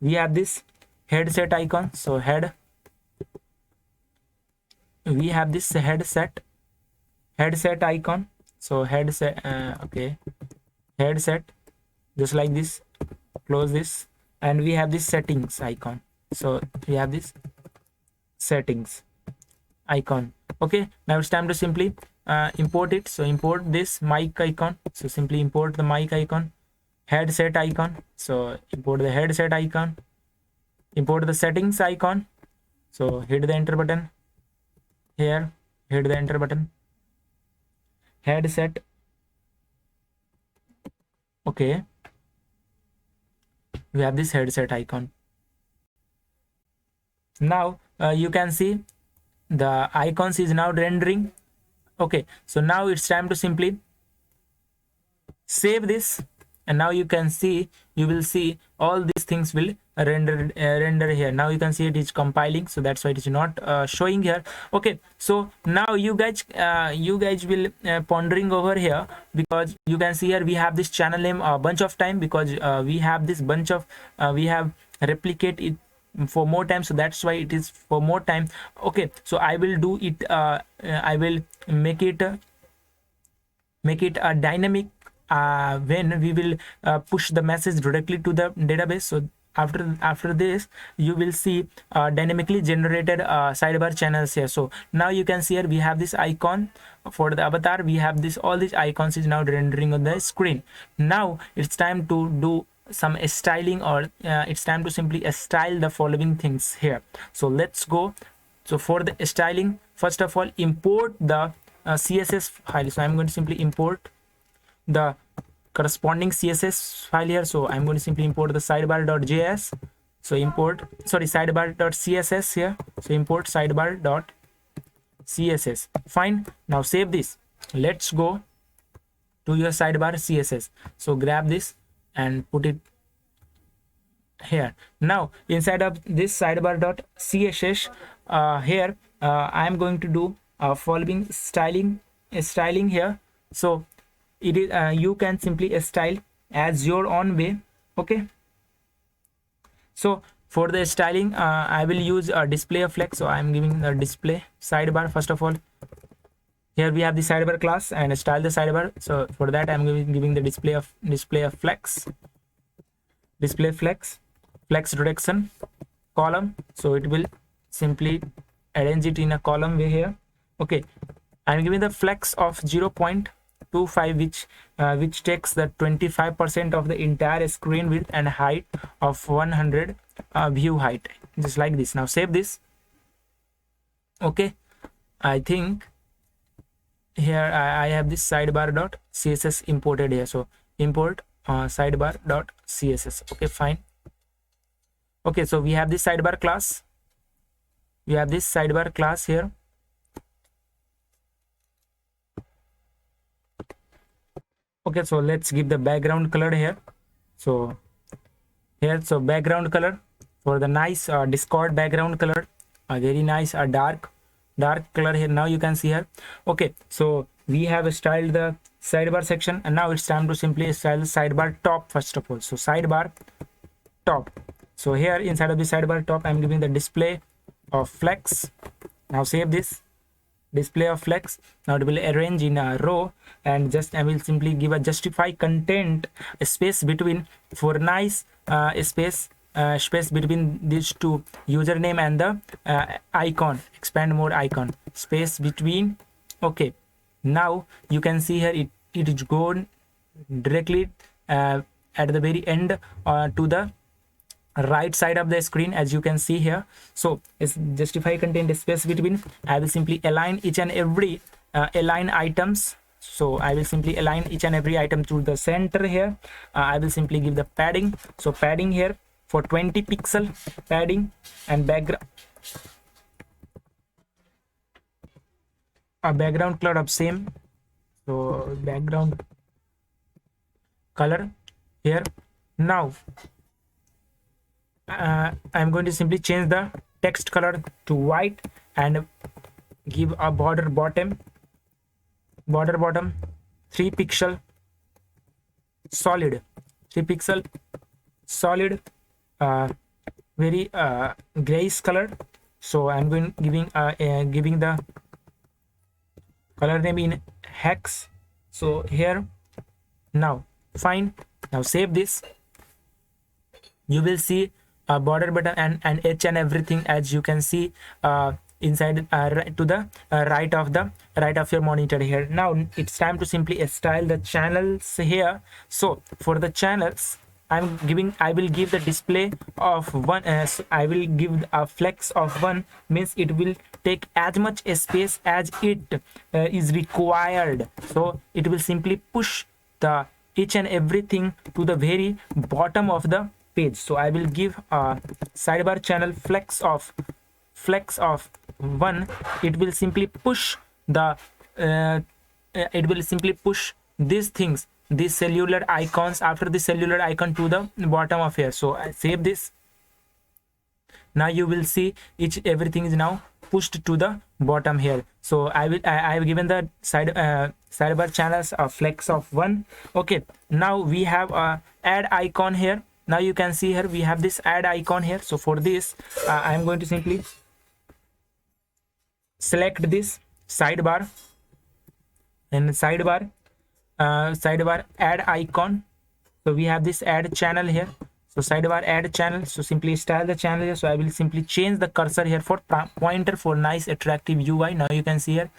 we have this headset icon, so we have this headset icon, so headset okay, headset just like this, close this, and we have this settings icon. So we have this settings icon. Okay, now it's time to simply import it. So import this mic icon. So simply import the mic icon, headset icon. So import the headset icon, import the settings icon. So hit the enter button here, hit the enter button, headset. Okay, we have this headset icon. Now you can see the icons is now rendering. Okay, so now it's time to simply save this, and now you can see, you will see all these things will render here. Now you can see it is compiling, so that's why it is not showing here. Okay, so now you guys will pondering over here, because you can see here we have this channel name a bunch of time, because we have this bunch of we have replicate it for more time, so that's why it is for more time. Okay, so I will do it I will make it a dynamic when we will push the message directly to the database. So after this you will see dynamically generated sidebar channels here. So now you can see here we have this icon for the avatar, we have this, all these icons is now rendering on the screen. Now it's time to do some styling, or it's time to simply style the following things here. So let's go. So for the styling, first of all, import the CSS file. So I'm going to simply import the corresponding CSS file here. So I'm going to simply import the sidebar.js. So import, sorry, sidebar.css here. So import sidebar.css. Fine. Now save this. Let's go to your sidebar CSS. So grab this and put it here. Now inside of this sidebar.css here I am going to do following styling here. So it is you can simply style as your own way. Okay, so for the styling I will use a display of flex. So I am giving the display sidebar. First of all, here we have the sidebar class and style the sidebar. So for that I'm giving the display of flex, display flex direction column. So it will simply arrange it in a column way here. Okay, I'm giving the flex of 0.25, which takes the 25% of the entire screen width and height of 100 view height, just like this. Now save this. Okay, I think here I have this sidebar.css imported here. So import sidebar dot css. Okay, fine. Okay, so we have this sidebar class. We have this sidebar class here. Okay, so let's give the background color here. So here, so background color for the nice Discord background color, a very nice dark color here. Now you can see here. Okay, so we have styled the sidebar section, and now it's time to simply style the sidebar top first of all. So sidebar top. So here inside of the sidebar top, I'm giving the display of flex. Now save this display of flex. Now it will arrange in a row, and just I will simply give a justify content space between for nice space between these two username and the icon, expand mode icon, space between. Okay, now you can see here it is gone directly at the very end to the right side of the screen, as you can see here. So it's justify content space between. I will simply align each and every align items. So I will simply align each and every item to the center here. I will simply give the padding. So padding here for 20 pixel padding, and background background color of same. So background color here. Now I'm going to simply change the text color to white and give a border bottom 3 pixel solid, 3 pixel solid, very grayish color. So I'm going giving the color name in hex. So here, now fine. Now save this. You will see a border button and each and everything, as you can see inside to the right of your monitor here. Now it's time to simply style the channels here. So for the channels, I will give the display of one. So I will give a flex of 1, means it will take as much space as it is required. So it will simply push the each and everything to the very bottom of the page. So I will give a sidebar channel flex of 1. It will simply push the these things, these cellular icons, after the cellular icon, to the bottom of here. So I save this. Now you will see everything is now pushed to the bottom here. So I have given the sidebar channels a flex of 1. Okay, now we have a add icon here. Now you can see here we have this add icon here. So for this I am going to simply select this sidebar, and sidebar add icon. So we have this add channel here. So sidebar add channel. So simply style the channel here. So I will simply change the cursor here for pointer for nice attractive UI. Now you can see here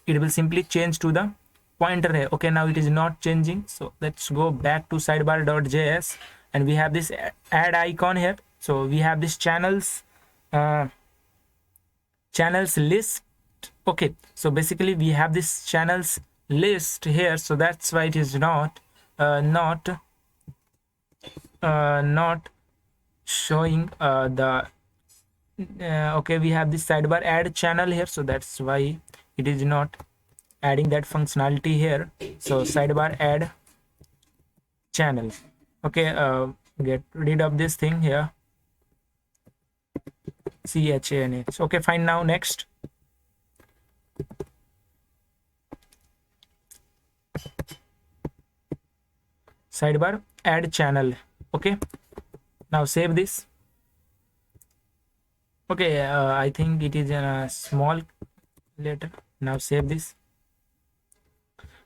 it will simply change to the pointer here. Okay, now it is not changing. So let's go back to sidebar.js, and we have this add icon here. So we have this channels list. Okay, so basically we have this channels list here. So that's why it is not showing the okay, we have this sidebar add channel here. So that's why it is not adding that functionality here. So sidebar add channel. Okay, get rid of this thing here, CHANH. Okay, fine. Now next, sidebar add channel. Okay, now save this. Okay, I think it is in a small letter. Now save this.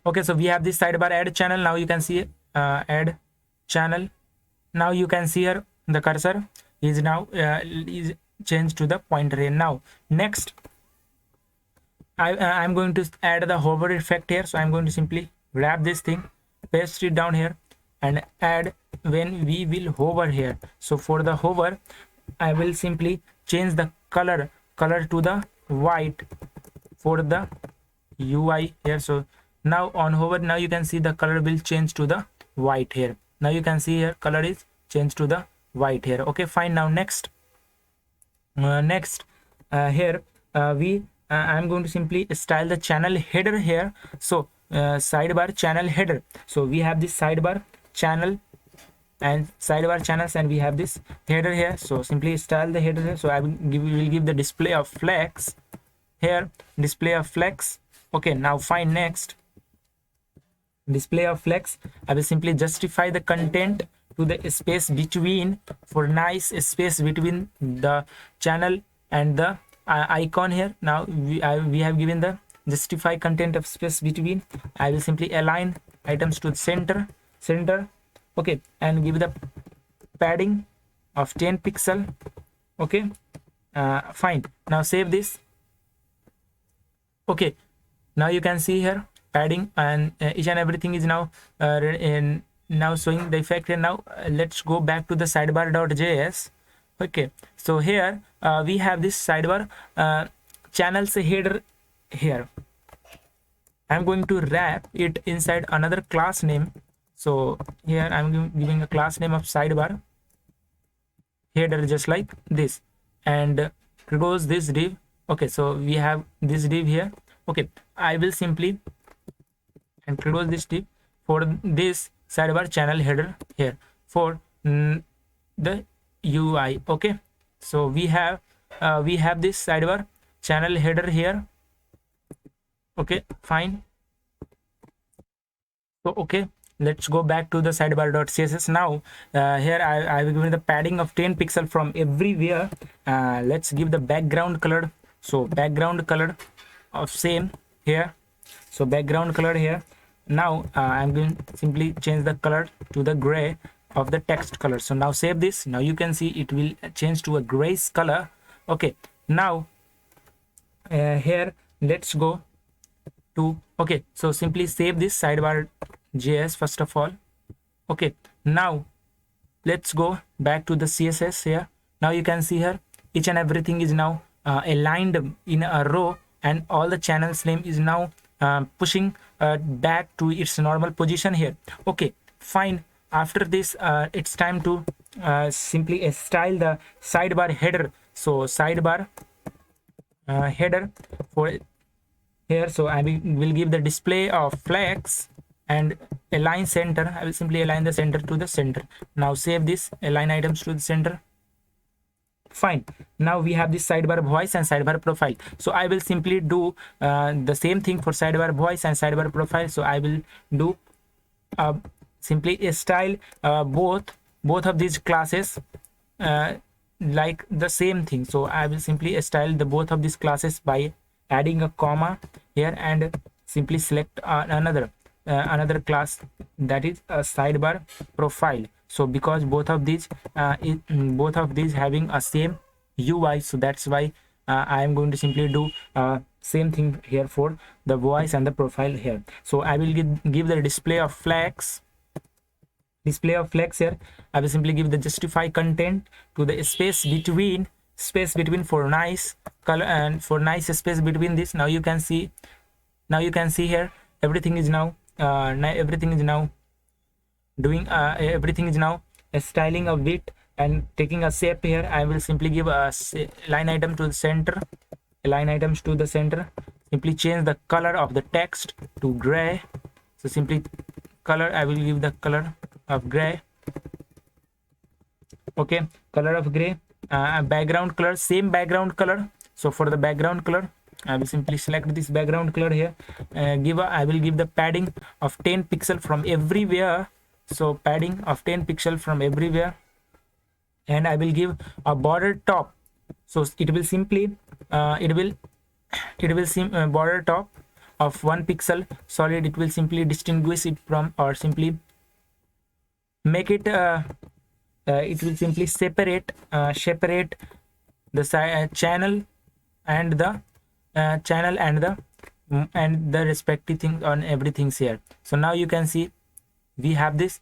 Okay, so we have this sidebar add channel. Now you can see add channel. Now you can see here the cursor is now is changed to the pointer here. Now next, I'm going to add the hover effect here. So I'm going to simply grab this thing, paste it down here, and add when we will hover here. So for the hover, I will simply change the color to the white for the UI here. So now on hover, now you can see the color will change to the white here. Now you can see here color is changed to the white here. Okay, fine. Now next here I'm going to simply style the channel header here. So sidebar channel header. So we have this sidebar channel and sidebar channels, and we have this header here. So simply style the header here. So I will give the display of flex here, display of flex. Okay, now fine. Next, display of flex, I will simply justify the content to the space between, for nice space between the channel and the icon here. Now we have given the justify content of space between. I will simply align items to the center. Okay, and give the padding of 10 pixel. Okay, fine. Now save this. Okay, now you can see here padding and each and everything is now now showing the effect. And now let's go back to the sidebar.js. Okay, so here we have this sidebar channels header here. I'm going to wrap it inside another class name. So here I'm giving a class name of sidebar header, just like this, and close this div. Okay, so we have this div here. Okay, I will simply and close this div for this sidebar channel header here for the UI. Okay, so we have this sidebar channel header here. Okay, fine. So okay, let's go back to the sidebar.css. Now here I will give the padding of 10 pixel from everywhere. Let's give the background color. So background color of same here. So background color here. Now I'm going to simply change the color to the gray of the text color. So now save this. Now you can see it will change to a grayish color. Okay, now here let's go to, okay, so simply save this sidebar.js first of all. Okay, now let's go back to the CSS here. Now you can see here each and everything is now aligned in a row, and all the channels name is now pushing back to its normal position here. Okay, fine. After this it's time to simply style the sidebar header. So sidebar header for here. So I will give the display of flex and align center. I will simply align the center to the center. Now save this, align items to the center. Fine. Now we have this sidebar voice and sidebar profile. So I will simply do the same thing for sidebar voice and sidebar profile. So I will do simply style both of these classes like the same thing. So I will simply style the both of these classes by adding a comma here and simply select another class, that is a sidebar profile. So because both of these having a same UI, so that's why I am going to simply do same thing here for the voice and the profile here. So I will give the display of flex here. I will simply give the justify content to the space between for nice color and for nice space between this. Now you can see here everything is now doing everything is now styling a bit and taking a shape here. I will simply give a line item to the center, line items to the center. Simply change the color of the text to gray. So simply color, I will give the color of gray. Okay, color of gray. Background color, same background color. So for the background color, I will simply select this background color here. I will give the padding of 10 pixel from everywhere. So padding of 10 pixel from everywhere, and I will give a border top. So it will simply border top of 1 pixel solid. It will simply distinguish it from, or simply make it it will simply separate the channel and the respective thing on everything here. So now you can see we have these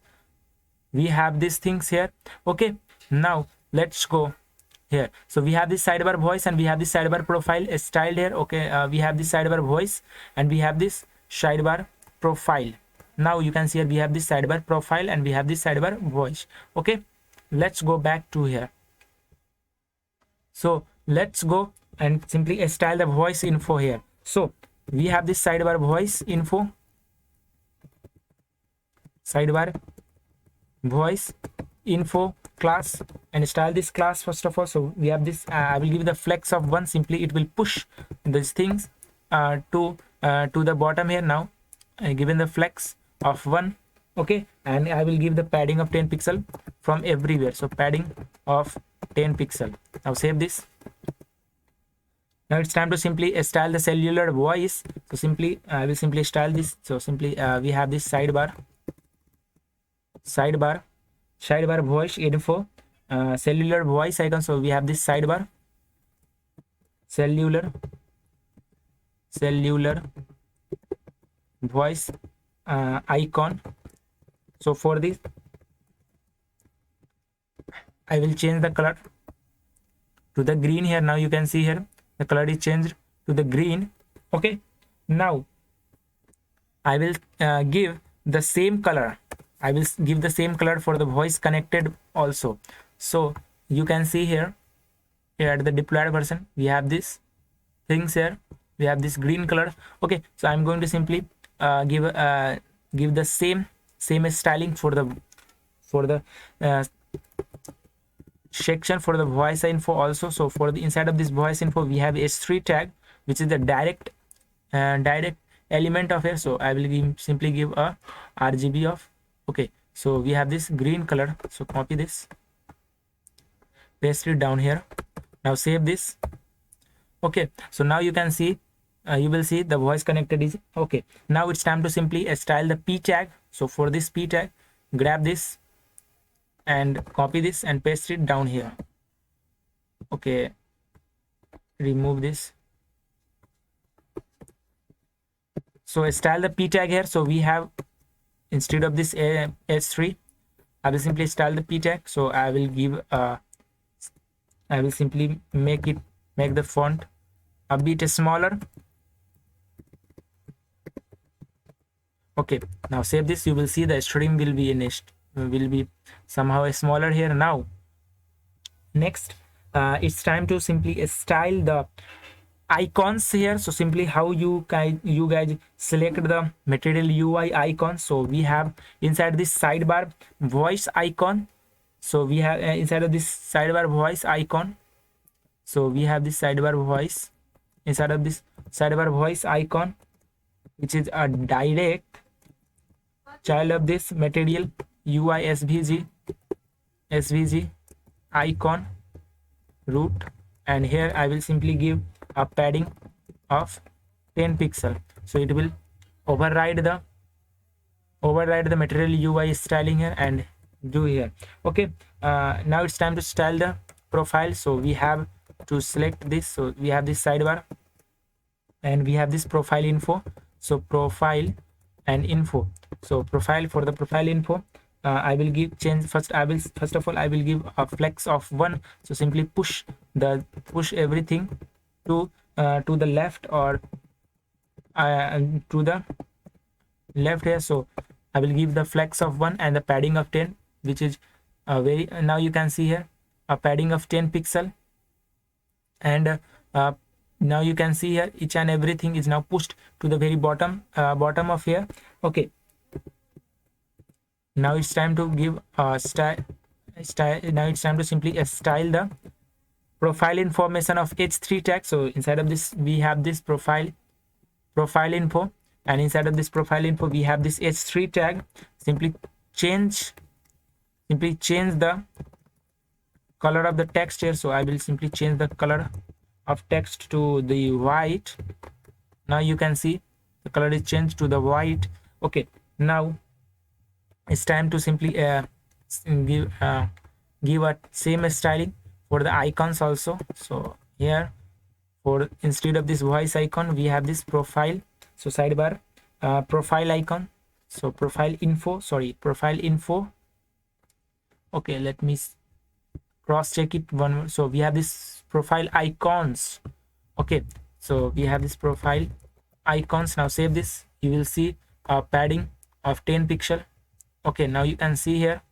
things here. Okay, now let's go here. So we have this sidebar voice and we have this sidebar profile styled here. Okay, we have this sidebar voice and we have this sidebar profile. now you can see here we have this sidebar profile and we have this sidebar voice. Okay, let's go back to here. So let's go and simply style the voice info here. So we have this sidebar voice info, sidebar voice info class, and style this class first of all. So we have this I will give the flex of 1. Simply it will push these things to the bottom here. Now given the flex of 1. Okay, and I will give the padding of 10 pixel from everywhere. So padding of 10 pixel. Now save this. Now it's time to simply style the cellular voice. So simply I will simply style this. So simply we have this sidebar voice info, cellular voice icon. So we have this sidebar cellular voice icon. So for this I will change the color to the green here. Now you can see here the color is changed to the green. Okay, now I will give the same color. I will give the same color for the voice connected also. So you can see here at the deployed version we have this things here, we have this green color. Okay, so I'm going to simply give the same styling for the section for the voice info also. So for the inside of this voice info we have h3 tag, which is the direct element of here. So I will simply give a RGB of. Okay, so we have this green color. So copy this, paste it down here. Now save this. Okay, so now you can see you will see the voice connected is okay. Now it's time to simply style the p tag. So for this p tag, grab this and copy this and paste it down here. Okay, remove this. So style the p tag here. So we have, instead of this h3, I will simply style the p tag. So I will give I will simply make the font a bit smaller. Okay, now save this. You will see the string will be somehow smaller here. Now next it's time to simply style the icons here. So simply how you guys select the material UI icon. So we have inside this sidebar voice icon. So we have inside of this sidebar voice icon. So we have this sidebar voice inside of this sidebar voice icon, which is a direct child of this material UI SVG icon root. And here I will simply give a padding of 10 pixel. So it will override the material UI styling here and do here. Okay, now it's time to style the profile. So we have to select this. So we have this sidebar and we have this profile info. So profile and info. So profile, for the profile info I will give first of all I will give a flex of 1. So simply push everything to the left or to the left here. So I will give the flex of 1 and the padding of 10, which is now you can see here a padding of 10 pixel. And now you can see here each and everything is now pushed to the very bottom of here. Okay, now it's time to give style. Now it's time to simply style the profile information of h3 tag. So inside of this we have this profile info, and inside of this profile info we have this h3 tag. Simply change the color of the text here. So I will simply change the color of text to the white. Now you can see the color is changed to the white. Okay, now it's time to simply give a same styling for the icons also. So here for instead of this voice icon we have this profile. So sidebar profile icon. So profile info. Okay, let me cross check it one more. So we have this profile icons. Okay, so we have this profile icons. Now save this. You will see a padding of 10 pixel. Okay, now you can see here.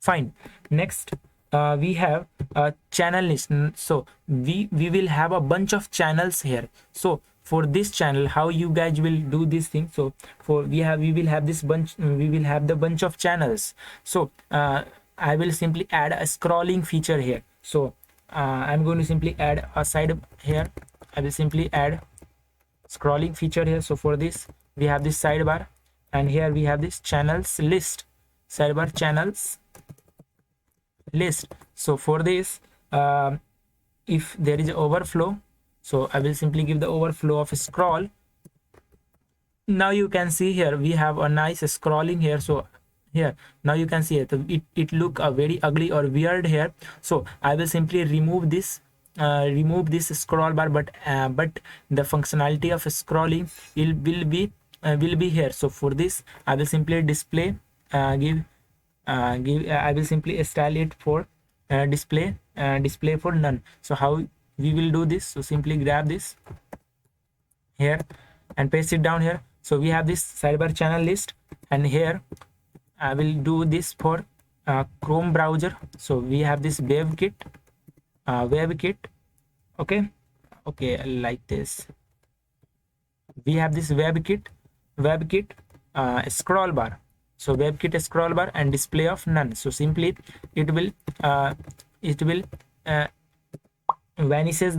Fine. Next, we have a channel list. So we will have a bunch of channels here. So for this channel, how you guys will do this thing? So for we will have this bunch, we will have the bunch of channels. So I will simply add a scrolling feature here. So I'm going to simply add a side here. I will simply add scrolling feature here. So for this, we have this sidebar, and here we have this channels list, sidebar channels list. So for this, if there is overflow, so I will simply give the overflow of scroll. Now you can see here we have a nice scrolling here. So here now you can see it look very ugly or weird here. So I will simply remove this scroll bar, but the functionality of scrolling will be here. So for this, I will simply display I will simply style it for display for none. So how we will do this? So simply grab this here and paste it down here. So we have this sidebar channel list, and here I will do this for Chrome browser. So we have this WebKit. Okay, like this. We have this WebKit scroll bar. So WebKit scroll bar and display of none. So simply it will vanishes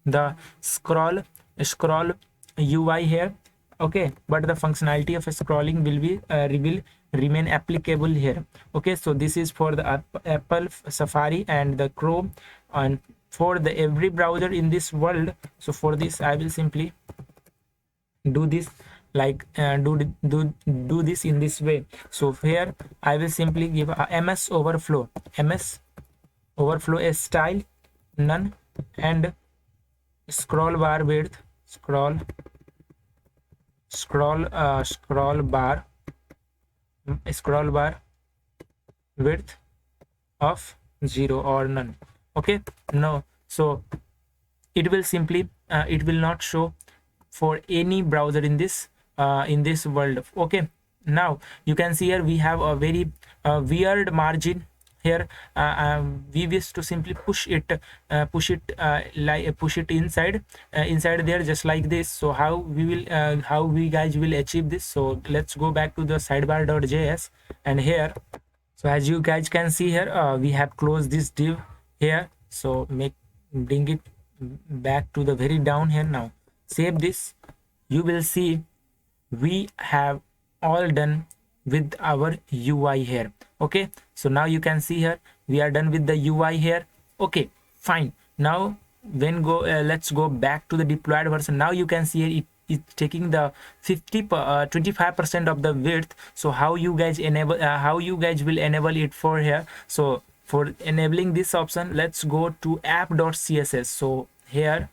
the scroll UI here. Okay, but the functionality of scrolling will remain applicable here. Okay, so this is for the Apple Safari and the Chrome, and for the every browser in this world. So for this, I will simply do this like do this in this way. So here I will simply give a MS overflow a style none, and scroll bar width scroll bar width of 0 or none. Okay, no, so it will simply it will not show for any browser in this world. Okay, now you can see here we have a very weird margin here. We wish to simply push it inside there, just like this. So how we guys will achieve this? So let's go back to the sidebar.js, and here, so as you guys can see here, we have closed this div here. So bring it back to the very down here. Now save this. You will see we have all done with our UI here. Okay, so now you can see here we are done with the UI here. Okay, fine. Now let's go back to the deployed version. Now you can see here it's taking the 25% of the width. So how you guys will enable it for here? So for enabling this option, let's go to app.css. So here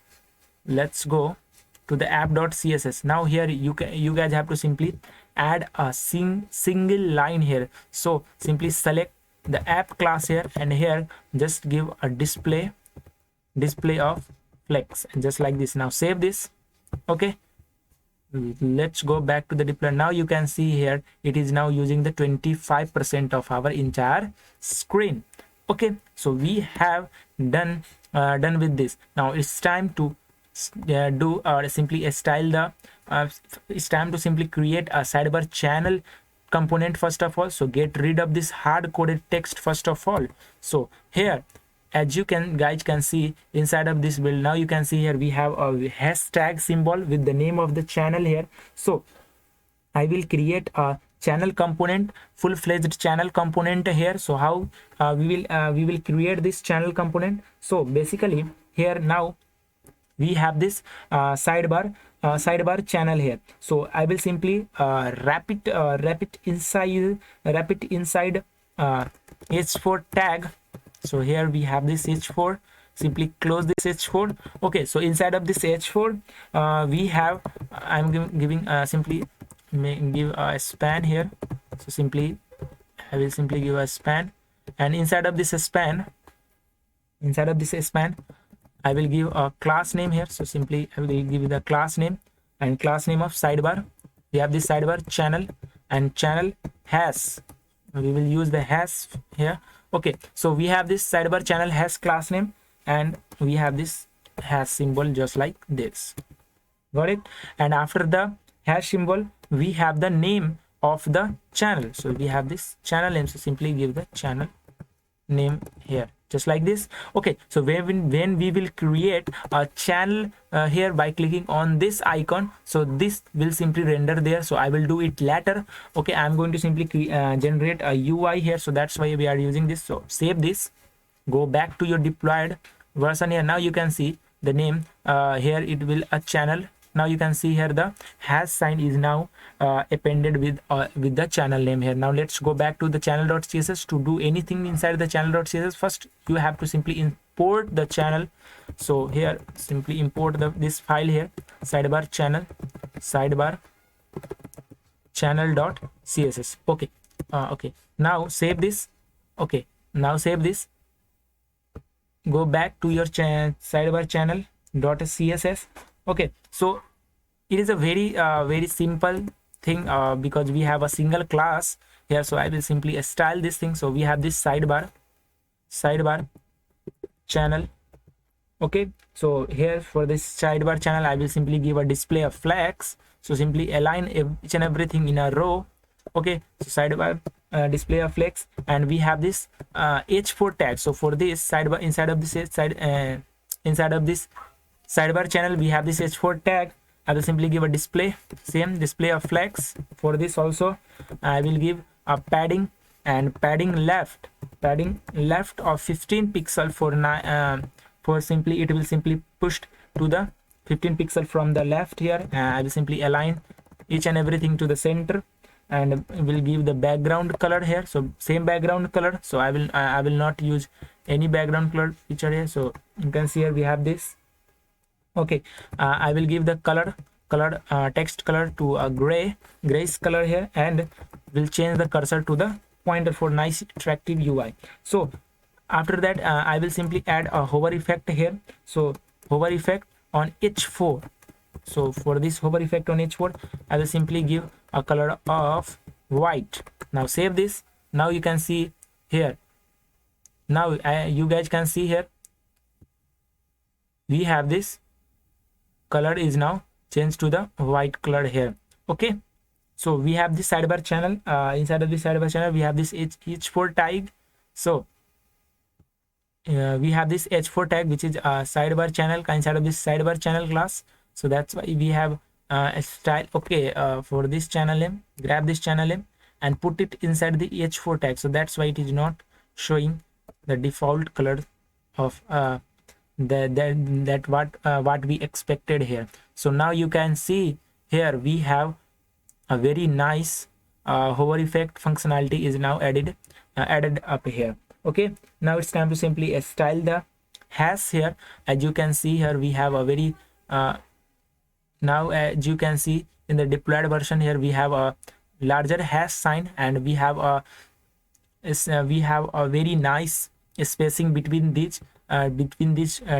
let's go to the app.css. Now here you guys have to simply add a single line here. So simply select the app class here, and here just give a display of flex, and just like this. Now save this. Okay, let's go back to the deploy. Now you can see here it is now using the 25% of our entire screen. Okay, so we have done with this. Now it's time to do simply style the it's time to simply create a sidebar channel component first of all. So get rid of this hard-coded text first of all. So here, as you guys can see inside of this build, now you can see here we have a hashtag symbol with the name of the channel here. So I will create a channel component, full-fledged channel component here. So how we will create this channel component? So basically here now we have this sidebar channel here. So I will simply wrap it inside h4 tag. So here we have this h4. Simply close this h4. Okay, so inside of this h4 we have I'm giving simply give a span here. So simply I will simply give a span, and inside of this span I will give a class name here. So simply I will give the class name and class name of sidebar. we have this sidebar channel, and channel has, we will use the has here. Okay, so we have this sidebar channel has class name, and we have this hash symbol just like this. Got it? And after the hash symbol, we have the name of the channel. So we have this channel name, so simply give the channel name here just like this. Okay, so when we will create a channel here by clicking on this icon, so this will simply render there. So I will do it later. Okay, I'm going to simply generate a UI here, so that's why we are using this. So save this, go back to your deployed version here. Now you can see the name here, it will a channel. Now you can see here the hash sign is now appended with the channel name here. Now let's go back to the channel.css. To do anything inside the channel.css, first you have to simply import the channel. So here simply import this file here, sidebar channel.css. Okay, okay, now save this. Okay, now save this, go back to your sidebar channel.css. Okay, so it is a very simple thing because we have a single class here. So I will simply style this thing. So we have this sidebar channel. Okay, so here for this sidebar channel, I will simply give a display of flex. So simply align each and everything in a row. Okay, so sidebar display of flex, and we have this h4 tag. So for this sidebar, inside of this sidebar channel, we have this h4 tag. I will simply give a display, same display of flex. For this also I will give a padding, and padding left of 15 pixel for simply it will simply pushed to the 15 pixel from the left here. I will simply align each and everything to the center, and will give the background color here. So same background color. So I will not use any background color feature here. So you can see here we have this. Okay, I will give the text color to a grayish color here, and will change the cursor to the pointer for nice attractive UI. So after that I will simply add a hover effect here. So hover effect on h4. So for this hover effect on h4, I will simply give a color of white. Now save this. Now you can see here, now you guys can see here we have this color is now changed to the white color here. Okay, so we have this sidebar channel. Inside of this sidebar channel, we have this h4 tag. So we have this h4 tag, which is a sidebar channel inside of this sidebar channel class. So that's why we have a style. Okay, for this channel name, grab this channel name and put it inside the h4 tag. So that's why it is not showing the default color of what we expected here. So now you can see here we have a very nice hover effect functionality is now added up here. Okay, now it's time to simply style the hash here. As you can see here, we have a very now as you can see in the deployed version here, we have a larger hash sign, and we have a very nice spacing between these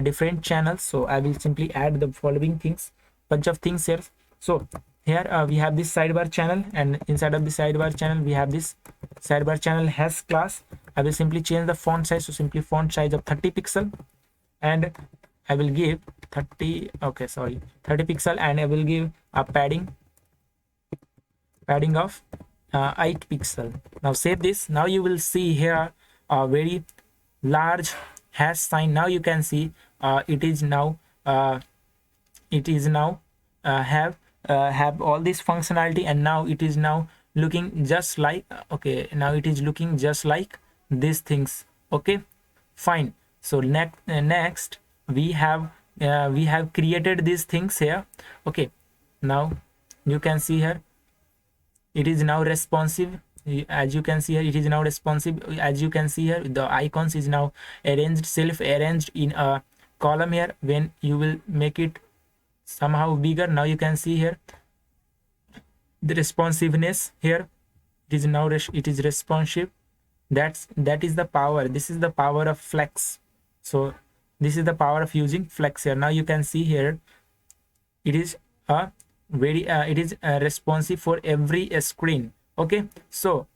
different channels. So I will simply add the following things, bunch of things here. So here we have this sidebar channel, and inside of the sidebar channel we have this sidebar channel hash class. I will simply change the font size. So simply font size of 30 pixel, and I will give 30 pixel, and I will give a padding of 8 pixel. Now save this. Now you will see here a very large hash sign. Now you can see it is now have all this functionality, and now it is now looking just like now it is looking just like these things. Okay, fine. So next we have created these things here. Okay, now you can see here it is now responsive. As you can see here, it is now responsive. As you can see here, the icons is now self-arranged in a column here. When you will make it somehow bigger, now you can see here the responsiveness here. It is now it is responsive. That is the power. This is the power of flex. So this is the power of using flex here. Now you can see here it is a very it is responsive for every screen. Okay, so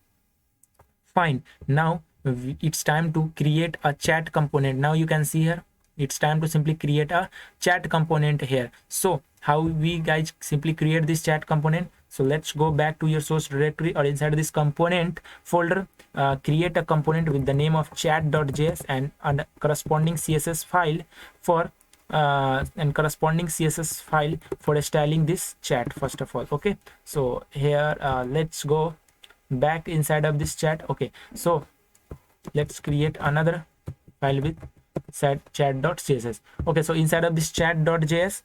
fine. Now it's time to create a chat component. Now you can see here it's time to simply create a chat component here. So how we guys simply create this chat component? So let's go back to your source directory, or inside this component folder, create a component with the name of chat.js and corresponding css file for styling this chat first of all. Okay, so here let's go back inside of this chat. Okay, so let's create another file with chat.css. Okay, so inside of this chat.js,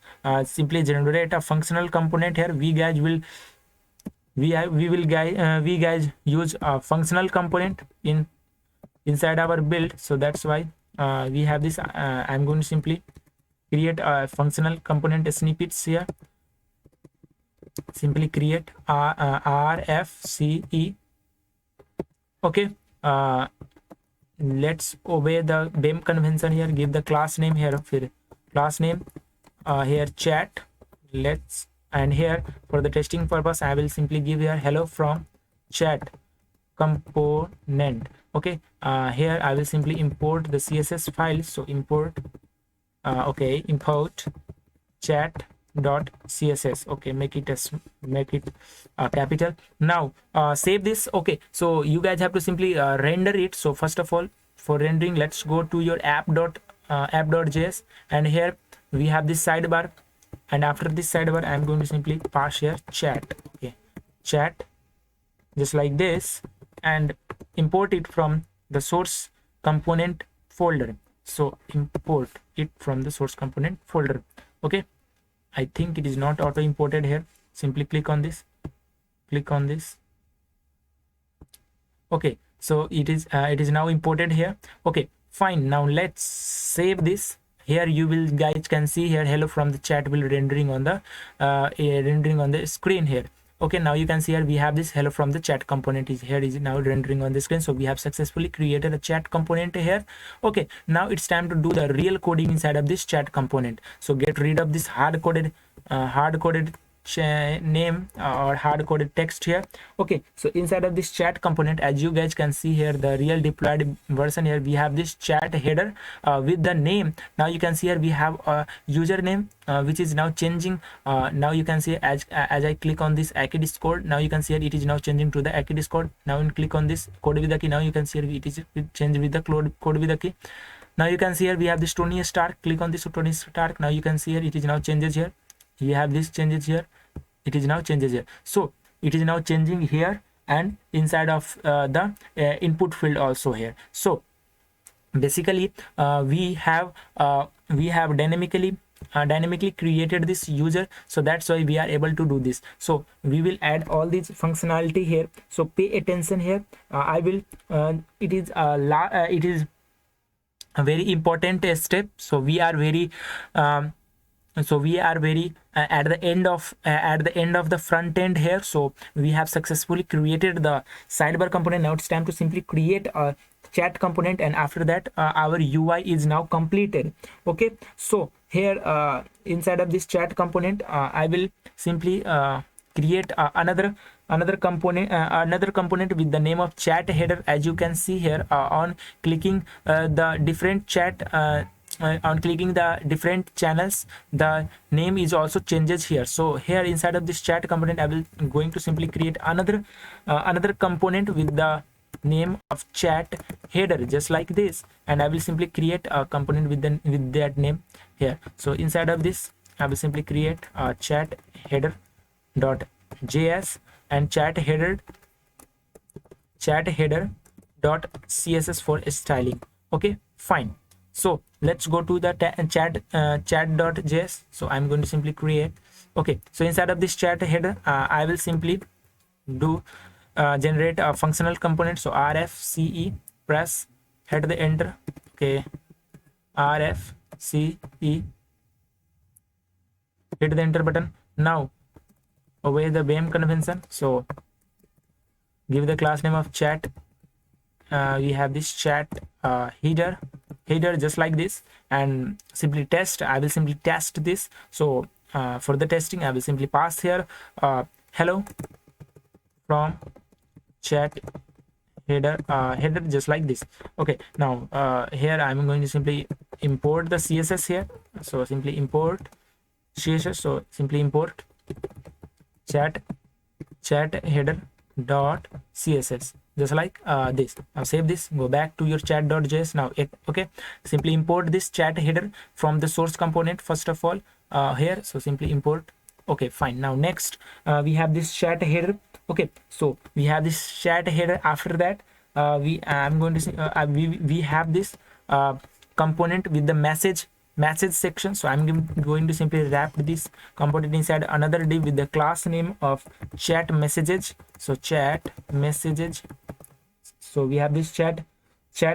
simply generate a functional component here. We guys use a functional component inside our build, so that's why we have this. I'm going to simply create a functional component snippets here. Simply create rfce. Okay, let's obey the BEM convention here. Give the class name here, class name here chat. Let's, and here for the testing purpose I will simply give here hello from chat component. Okay, here I will simply import the css file. So import import chat.css. okay, make it capital. Now save this. Okay, so you guys have to simply render it. So first of all, for rendering, let's go to your app.js, and here we have this sidebar, and after this sidebar I'm going to simply pass here chat. Okay, chat, just like this, and import it from the source component folder. So import it from the source component folder. Okay, I think it is not auto imported here. Simply click on this, okay, so it is now imported here. Okay, fine. Now let's save this. Here you will guys can see here hello from the chat will rendering on the screen here. Okay, now you can see here we have this hello from the chat component is now rendering on the screen. So we have successfully created a chat component here. Okay, now it's time to do the real coding inside of this chat component. So get rid of this hard-coded name or hard-coded text here. Okay, so inside of this chat component, as you guys can see here, the real deployed version here, we have this chat header with the name. Now you can see here we have a username which is now changing. Now you can see as I click on this Aki Discord, now you can see here it is now changing to the Aki Discord. Now you click on this code with the key, now you can see here it is changed with the code with the key. Now you can see here we have this Tony Stark. Click on this Tony Stark. Now you can see here it is now changes here. You have this changes here, it is now changes here. So it is now changing here and inside of the input field also here. So basically we have dynamically created this user, so that's why we are able to do this. So we will add all these functionality here. So pay attention here. I will it is a very important step. So we are very at the end of the front end here. So we have successfully created the sidebar component. Now it's time to simply create a chat component, and after that our UI is now completed. Okay, so here inside of this chat component I will simply create another component with the name of chat header. As you can see here, on clicking the different chat on clicking the different channels, the name is also changes here. So here inside of this chat component I will going to simply create another component with the name of chat header, just like this, and I will simply create a component with that name here. So inside of this I will simply create a chat header .js and chat header .css for styling. Okay, fine. So let's go to the chat.js. So I'm going to simply create. Okay, so inside of this chat header I will simply do generate a functional component. So rfce, press, hit the enter. Okay, rfce, hit the enter button. Now obey the BEM convention. So give the class name of chat. We have this chat header just like this, and simply test. I will simply test this. So for the testing, I will simply pass here hello from chat header, header, just like this. Okay, now here I'm going to simply import the CSS here. So simply import CSS. So simply import chat header dot css, just like this. Now save this, go back to your chat.js. Now okay, simply import this chat header from the source component first of all here. So simply import. Okay, fine. Now next we have this chat header. Okay, so we have this chat header. After that I'm going to say we have this component with the message section. So I'm going to simply wrap this component inside another div with the class name of chat messages. So chat messages. So we have this chat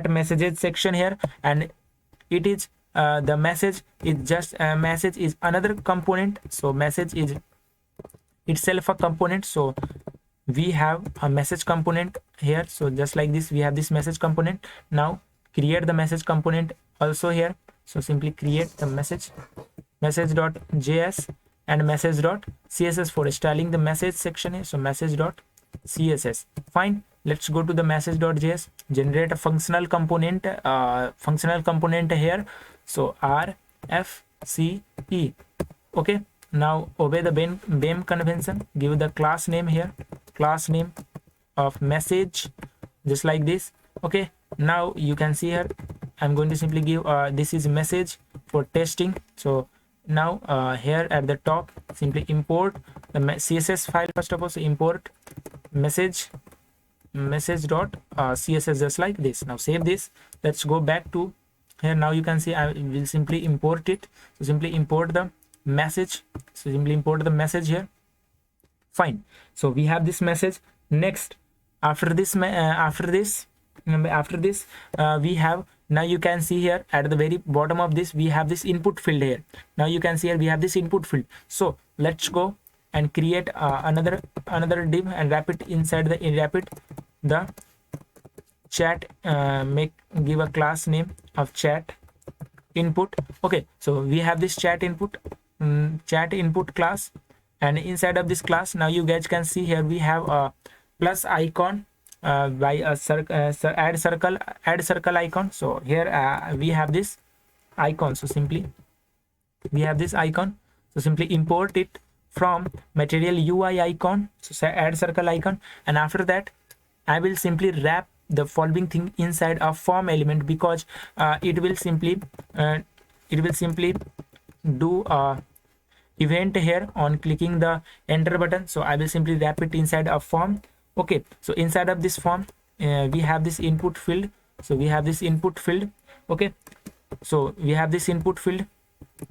messages section here, and it is the message is just message is another component. So message is itself a component. So we have a message component here. So just like this, we have this message component. Now create the message component also here. So simply create the message.js and message.css for styling the message section here. So message.css. Fine. Let's go to the message.js, generate a functional component here. So RFCE. Okay, now obey the BEM convention, give the class name here, class name of message, just like this. Okay, now you can see here I'm going to simply give this is message for testing. So now here at the top, simply import the CSS file first of all. So import message.css, just like this. Now save this. Let's go back to here. Now you can see I will simply import it. So simply import the message. So simply import the message here. Fine. So we have this message. Next, after this we have, now you can see here at the very bottom of this we have this input field here. Now you can see here we have this input field. So let's go and create another div and wrap it inside the chat, give a class name of chat input. Okay, so we have this chat input class, and inside of this class, now you guys can see here we have a plus icon by a add circle icon. So here we have this icon. So simply we have this icon. So simply import it from material UI icon. So add circle icon, and after that I will simply wrap the following thing inside a form element, because it will simply do a event here on clicking the enter button. So I will simply wrap it inside a form. Okay, so inside of this form we have this input field. So we have this input field. Okay, so we have this input field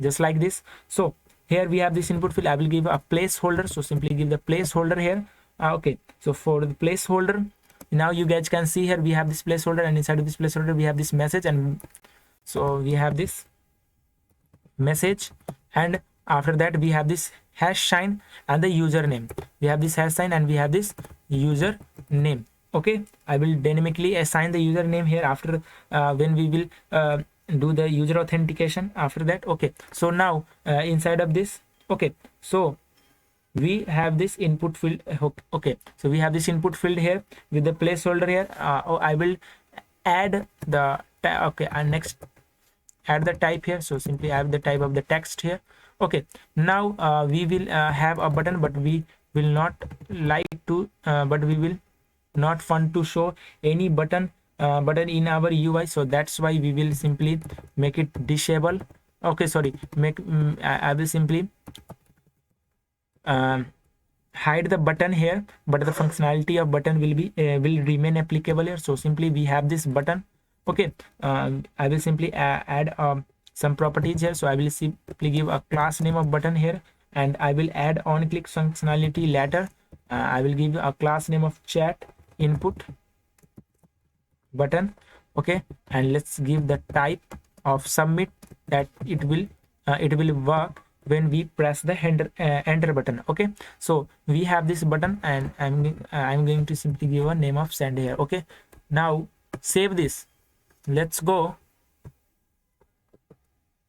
just like this. So here we have this input field. I will give a placeholder. So simply give the placeholder here. Okay, so for the placeholder, now you guys can see here we have this placeholder, and inside of this placeholder we have this message, and so we have this message, and after that we have this hash sign and the username. We have this hash sign and we have this username. Okay, I will dynamically assign the username here after when we will do the user authentication after that. Okay, so now inside of this, okay, so we have this input field. Okay, so we have this input field here with the placeholder here. I will add the okay, and next add the type here. So simply add the type of the text here. Okay, now we will have a button, but we will not like to but we will not fun to show any button in our UI. So that's why we will simply make it disable. Okay, sorry, I will simply hide the button here, but the functionality of button will remain applicable here. So simply we have this button. Okay, I will simply add some properties here. So I will simply give a class name of button here, and I will add on click functionality later. I will give a class name of chat input button. Okay, and let's give the type of submit, that it will work when we press the enter button. Okay, so we have this button, and I'm going to simply give a name of send here. Okay, now save this. Let's go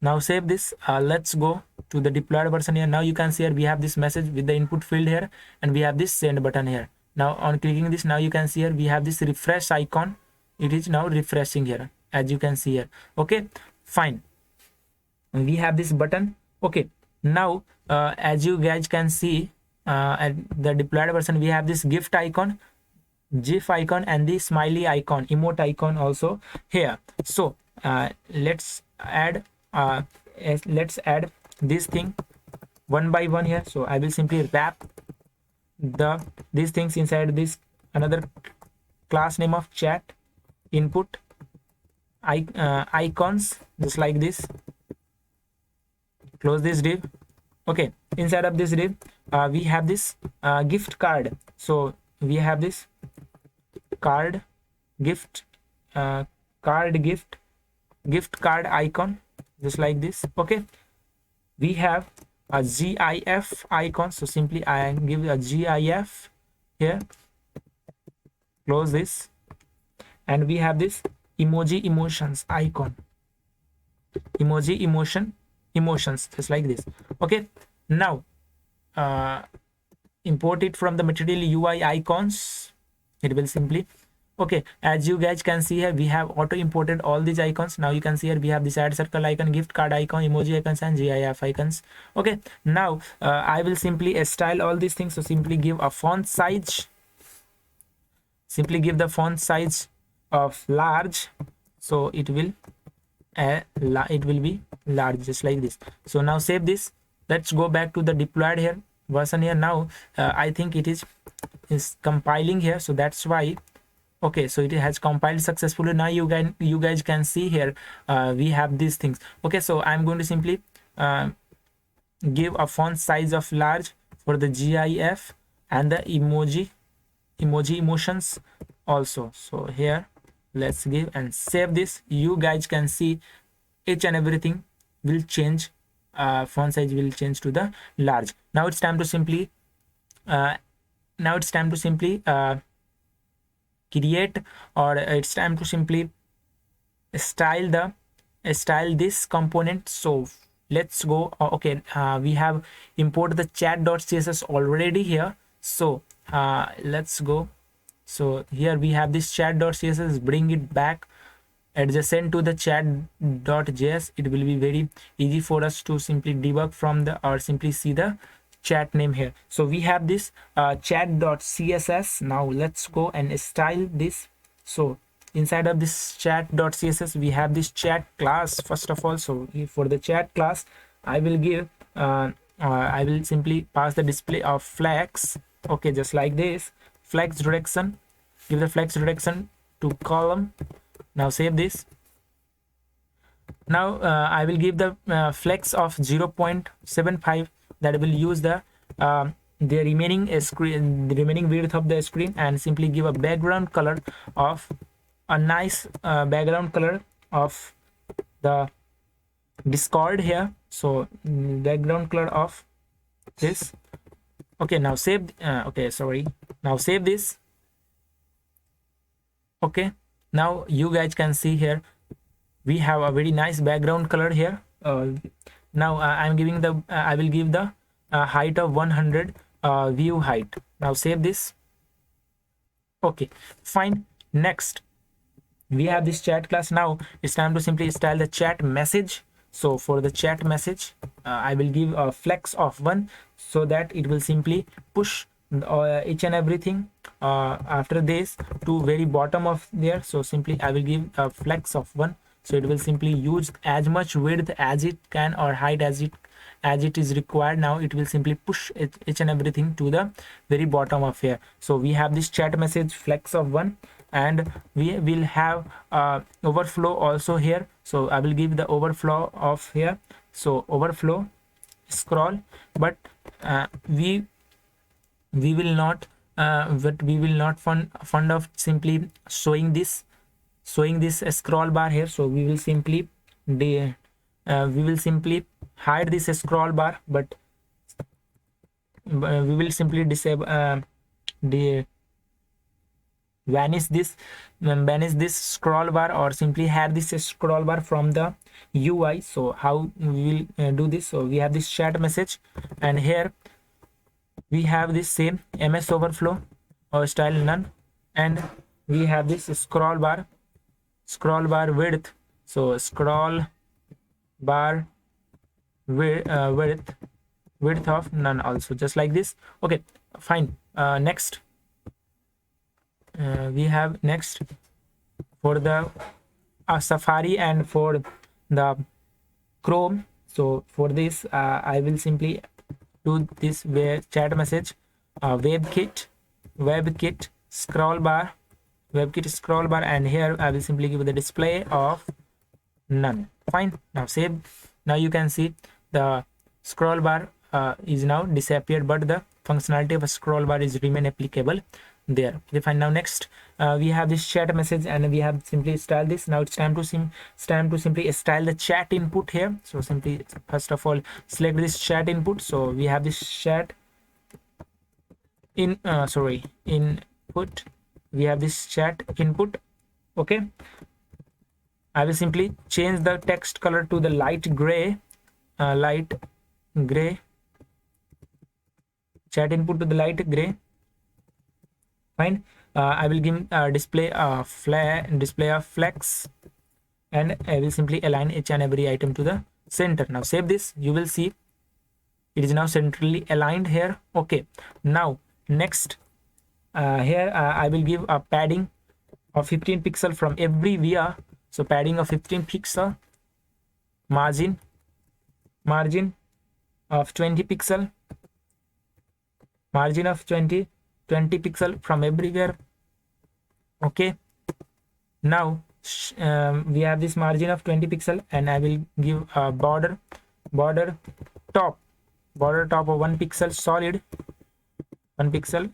Now save this. Let's go to the deployed version here. Now you can see here we have this message with the input field here, and we have this send button here. Now on clicking this, now you can see here we have this refresh icon. It is now refreshing here, as you can see here. Okay, fine. We have this button. Okay, now as you guys can see, at the deployed version, we have this gift icon, GIF icon, and the smiley icon, emote icon also here. So let's add this thing one by one here. So I will simply wrap these things inside this another class name of chat input icons, just like this. Close this div. Okay, inside of this div we have this gift card. So we have this card gift gift card icon, just like this. Okay, we have a GIF icon, so simply I give a GIF here. Close this, and we have this emoji emotions icon, emoji emotions, just like this. Okay, now import it from the material UI icons. It will simply, okay, as you guys can see here, we have auto imported all these icons. Now you can see here we have this add circle icon, gift card icon, emoji icons, and GIF icons. Okay, now I will simply style all these things. So simply give a font size, simply give the font size of large, so it will be large, just like this. So now save this. Let's go back to the deployed here version here. Now I think it is compiling here, so that's why. Okay, so it has compiled successfully. Now you guys can see here we have these things. Okay, so I'm going to simply give a font size of large for the GIF and the emoji emotions also. So here let's give and save this. You guys can see each and everything will change. Font size will change to the large. Now it's time to simply create, or it's time to simply style this component. So let's go. Okay, we have imported the chat.css already here. So let's go. So here we have this chat.css, bring it back adjacent to the chat.js. It will be very easy for us to simply debug from the, or simply see the chat name here. So we have this chat.css. Now let's go and style this. So inside of this chat.css we have this chat class first of all. So for the chat class I will give I will simply pass the display of flex. Okay, just like this. Flex direction, give the flex direction to column. Now save this. Now I will give the flex of 0.75, that will use the remaining width of the screen, and simply give a background color of a nice background color of the Discord here. So background color of this. Okay, now save. Okay, sorry. Now save this. Okay, now you guys can see here we have a very nice background color here. Now I'm giving the I will give the height of 100 view height. Now save this. Okay, fine. Next we have this chat class. Now it's time to simply style the chat message. So for the chat message I will give a flex of 1, so that it will simply push each and everything after this to very bottom of there. So simply I will give a flex of 1, so it will simply use as much width as it can, or height as it is required. Now it will simply push each and everything to the very bottom of here. So we have this chat message flex of 1, and we will have overflow also here. So I will give the overflow of here. So overflow scroll, but we will not fond of simply showing this scroll bar here. So we will simply hide this scroll bar, but we will simply disable banish this scroll bar, or simply hide this scroll bar from the UI. So how we will do this? So we have this chat message, and here we have this same MS Overflow or style none, and we have this scroll bar width. So scroll bar width of none also, just like this. Okay, fine. Next, we have next for the Safari and for the Chrome. So for this I will simply do this chat message, WebKit scroll bar, and here I will simply give the display of none. Fine. Now save. Now you can see the scroll bar is now disappeared, but the functionality of a scroll bar is remain applicable there. Okay, fine. Now next we have this chat message, and we have simply style this. Now it's time to simply style the chat input here. So simply first of all select this chat input. So we have this chat input. We have this chat input. Okay, I will simply change the text color to the light gray, chat input to the light gray. Fine. I will give display of flex, and I will simply align each and every item to the center. Now save this. You will see it is now centrally aligned here. Okay, now next here I will give a padding of 15 pixel from every via. So padding of 15 pixel, margin of 20 pixel, margin of 20 pixel from everywhere. Okay, now we have this margin of 20 pixel, and I will give a border top of 1 pixel solid, 1 pixel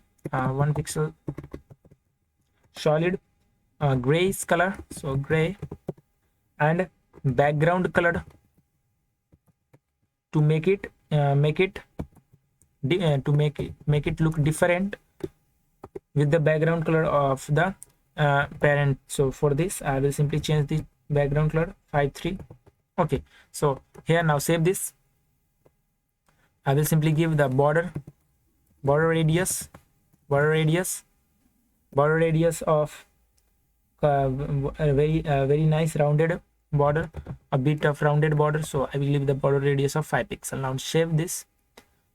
solid, grayish color, so gray, and background color to make it look different with the background color of the parent. So for this I will simply change the background color 53. Okay, so here now save this. I will simply give the border radius of a very nice rounded border, a bit of rounded border. So I will leave the border radius of 5 pixel. Now save this.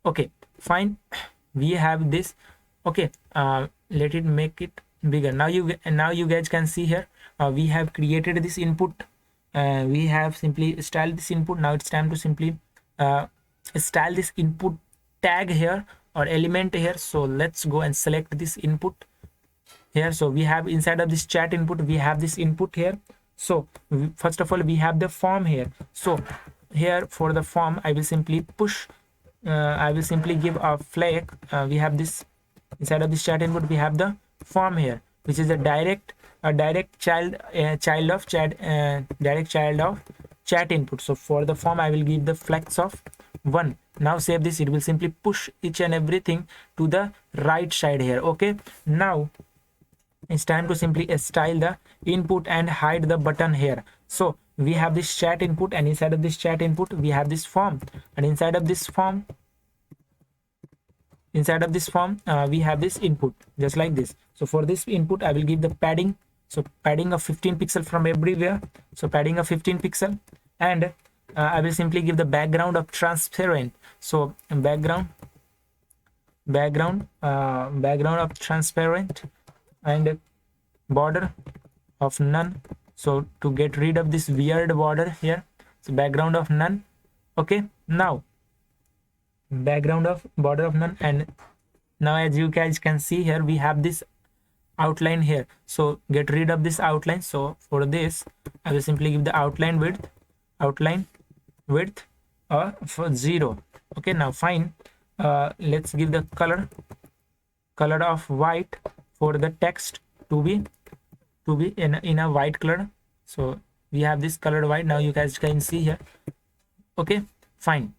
Okay, fine. We have this. Okay, let it make it bigger. Now you guys can see here we have created this input. We have simply styled this input. Now it's time to simply style this input tag here or element here. So let's go and select this input here. So we have inside of this chat input, we have this input here. So first of all we have the form here. So here for the form I will simply push, I will simply give a flag. We have this inside of this chat input, we have the form here, which is a direct child of chat input. So for the form I will give the flex of 1. Now save this. It will simply push each and everything to the right side here. Okay, now it's time to simply style the input and hide the button here. So we have this chat input, and inside of this chat input we have this form, and inside of this form we have this input, just like this. So for this input I will give the padding. So padding of 15 pixel from everywhere. So padding of 15 pixel, and I will simply give the background of transparent. So background of transparent, and border of none. So to get rid of this weird border here, so background of none. Okay, now background of border of none, and now as you guys can see here we have this outline here. So get rid of this outline. So for this I will simply give the outline width for 0. Okay, now fine. Let's give the color of white for the text to be in a white color. So we have this colored white. Now you guys can see here. Okay, fine.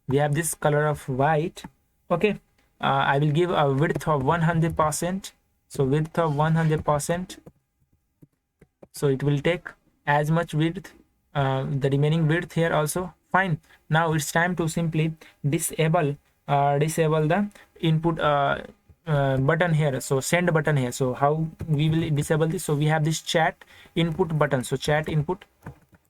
We have this color of white. Okay, I will give a width of 100%. So width of 100%, so it will take as much width, the remaining width here also. Fine. Now it's time to simply disable the input button here, so send button here. So how we will disable this? So we have this chat input button. So chat input,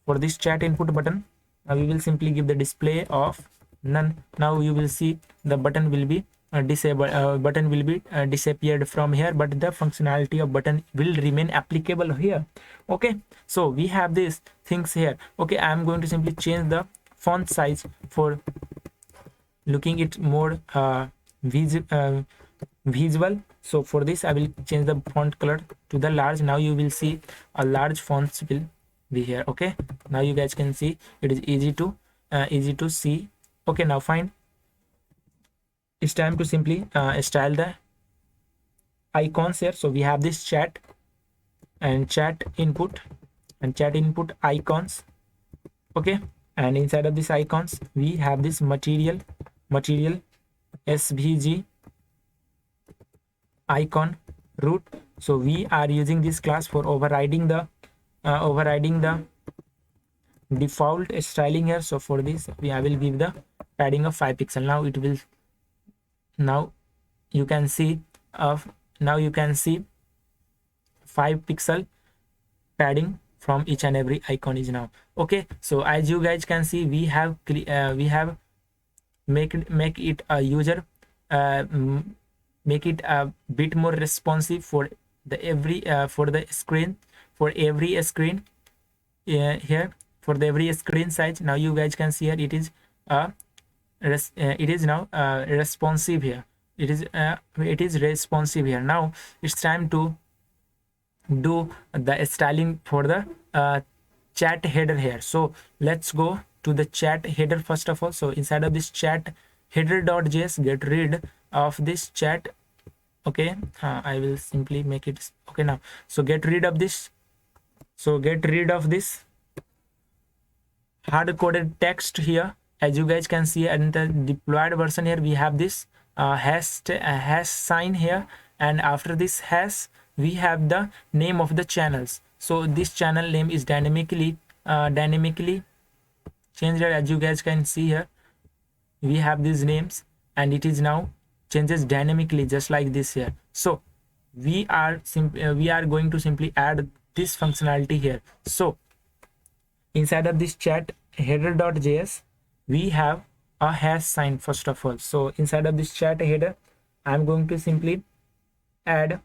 for this chat input button, we will simply give the display of none. Now you will see the button will be button will be disappeared from here, but the functionality of button will remain applicable here. Okay, so we have these things here. Okay, I am going to simply change the font size for looking it more visual. So for this I will change the font color to the large. Now you will see a large fonts will be here. Okay, now you guys can see it is easy to see. Okay, now fine, it's time to simply style the icons here. So we have this chat and chat input icons. Okay, and inside of these icons we have this material svg icon root. So we are using this class for overriding the default styling here. So for this I will give the padding of 5 pixel. Now it will, now you can see 5 pixel padding from each and every icon is now. Okay, so as you guys can see, we have make it a user make it a bit more responsive for the every for the screen, for every screen here, for the every screen size. Now you guys can see here it is it is now responsive here. It is responsive here. Now it's time to do the styling for the chat header here. So let's go to the chat header first of all. So inside of this chat header.js, get rid of this chat. Okay, I will simply make it okay now. So get rid of this. So get rid of this hard-coded text here. As you guys can see, in the deployed version here, we have this hash sign here, and after this hash we have the name of the channels. So this channel name is dynamically changed. As you guys can see here, we have these names and it is now changes dynamically just like this here. So we are going to simply add this functionality here. So inside of this chat header.js, we have a hash sign first of all. So inside of this chat header, I'm going to simply add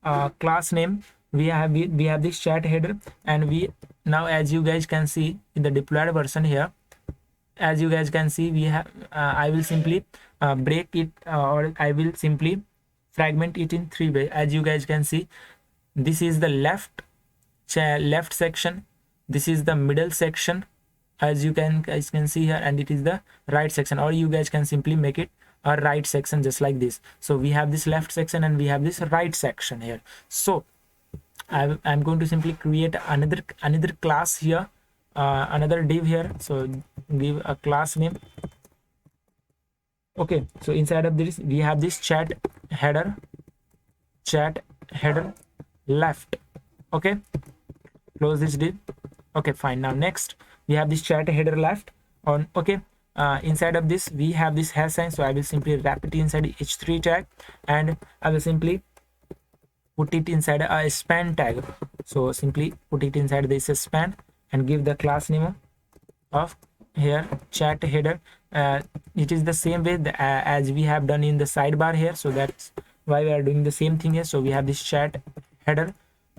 a class name. We have this chat header, and we now, as you guys can see in the deployed version here, as you guys can see, we have I will simply break it or I will simply fragment it in 3 ways. As you guys can see, this is the left section, this is the middle section, as you guys can see here, and it is the right section, or you guys can simply make it a right section just like this. So we have this left section and we have this right section here. So I'm going to simply create another class here, another div here. So give a class name. Okay, so inside of this we have this chat header left. Okay, close this div. Okay, fine. Now next we have this chat header left on. Okay, inside of this we have this hash sign. So I will simply wrap it inside h3 tag, and I will simply put it inside a span tag. So simply put it inside this span and give the class name of here chat header. It is the same way as we have done in the sidebar here. So that's why we are doing the same thing here. So we have this chat header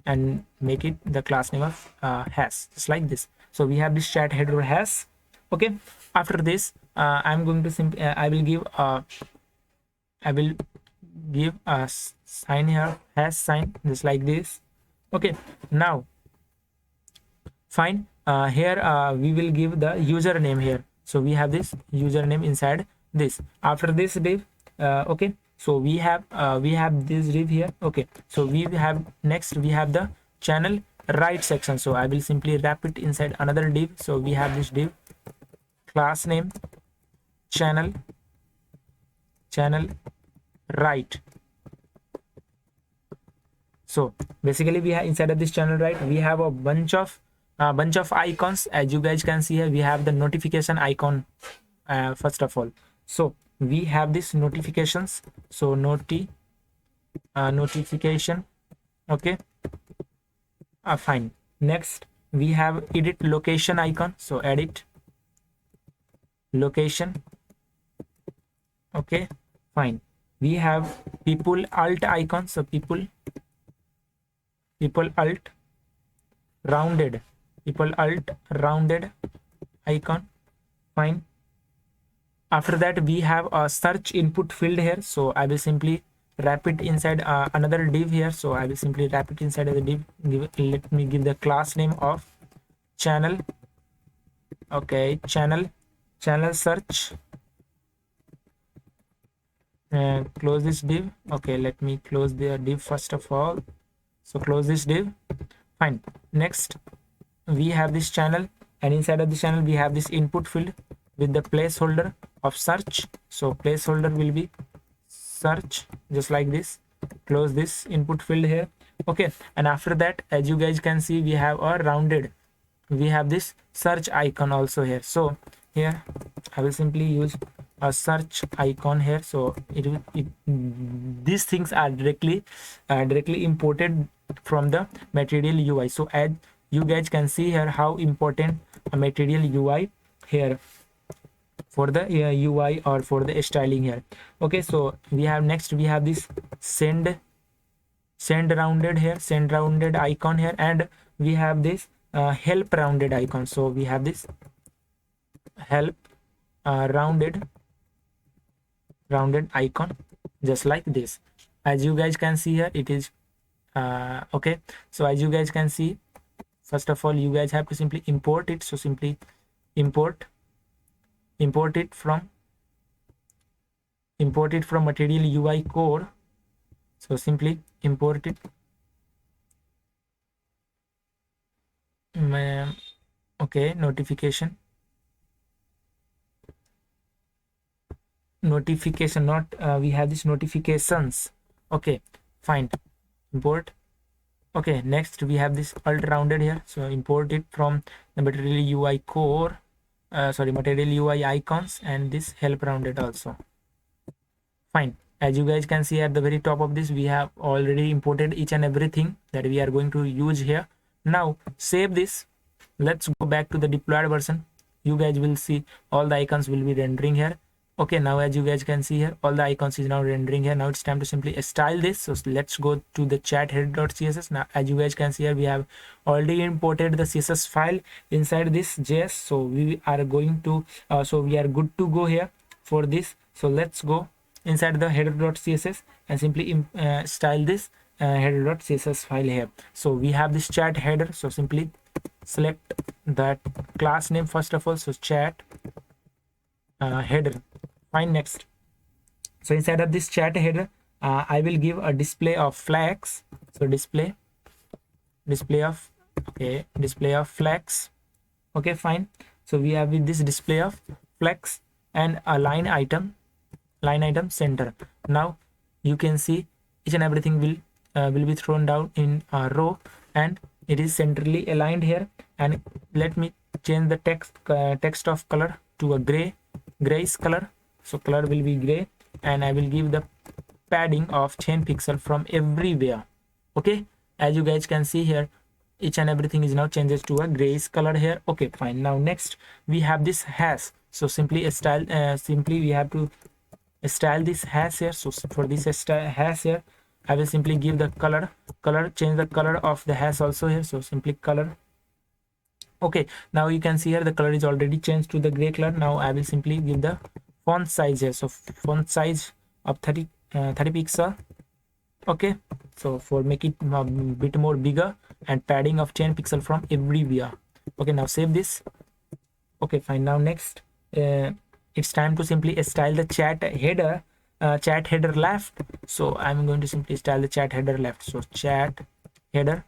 and make it the class name of hash, just like this. So we have this chat header hash. Okay, after this I'm going to simply I will give a sign here, hash sign, just like this. Okay, now fine, here we will give the username here. So we have this username inside this. After this div, okay, so we have this div here. Okay, so we have next we have the channel right section. So I will simply wrap it inside another div. So we have this div class name channel right. So basically we have inside of this channel, right, we have a bunch of icons. As you guys can see here, we have the notification icon first of all. So we have this notifications, so notification. Okay, fine. Next we have edit location icon, so edit location. Okay, fine. We have people alt icon, so people alt rounded, people alt rounded icon. Fine. After that we have a search input field here, so I will simply wrap it inside another div here. So I will simply wrap it inside of the div. Let me give the class name of channel. Okay, channel search. Close this div. Okay, let me close the div first of all. So close this div. Fine. Next we have this channel, and inside of the channel we have this input field with the placeholder of search. So placeholder will be search, just like this. Close this input field here. Okay, and after that, as you guys can see, we have a rounded, we have this search icon also here. So here I will simply use a search icon here. So these things are directly imported from the Material UI. So as you guys can see here how important a Material UI here for the UI or for the styling here. Okay, so we have next, we have this send rounded here, send rounded icon here, and we have this help rounded icon. So we have this help rounded icon, just like this. As you guys can see here, it is okay. So as you guys can see, first of all you guys have to simply import it. So simply import it from Material UI code. So simply import it. Okay, notification, not we have this notifications. Okay, fine, import. Okay, next we have this alt rounded here, so import it from the Material UI core, Material UI icons, and this help rounded also. Fine. As you guys can see at the very top of this, we have already imported each and everything that we are going to use here. Now save this. Let's go back to the deployed version. You guys will see all the icons will be rendering here. Okay, now as you guys can see here, all the icons is now rendering here. Now it's time to simply style this. So let's go to the chat header.css. Now as you guys can see here, we have already imported the CSS file inside this JS. So we are going to so we are good to go here for this. So let's go inside the header.css and simply style this header.css file here. So we have this chat header. So simply select that class name first of all. So chat header. Fine. Next, so inside of this chat header, I will give a display of flags. So display of flags. Okay, fine. So we have with this display of flags and a line item center. Now you can see each and everything will be thrown down in a row, and it is centrally aligned here. And let me change the text of color to a grayish color. So color will be gray, and I will give the padding of 10 pixel from everywhere. Okay, as you guys can see here, each and everything is now changes to a grayish color here. Okay, fine. Now next we have this hash. So simply style we have to style this hash here. So for this hash here, I will simply give the color, change the color of the hash also here. So simply color. Okay, now you can see here the color is already changed to the gray color. Now I will simply give the font size here. So font size of 30 pixel. Okay, so for make it a bit more bigger, and padding of 10 pixel from everywhere. Okay, now save this. Okay, fine. Now next it's time to simply style the chat header left. So I'm going to simply style the chat header left. So chat header,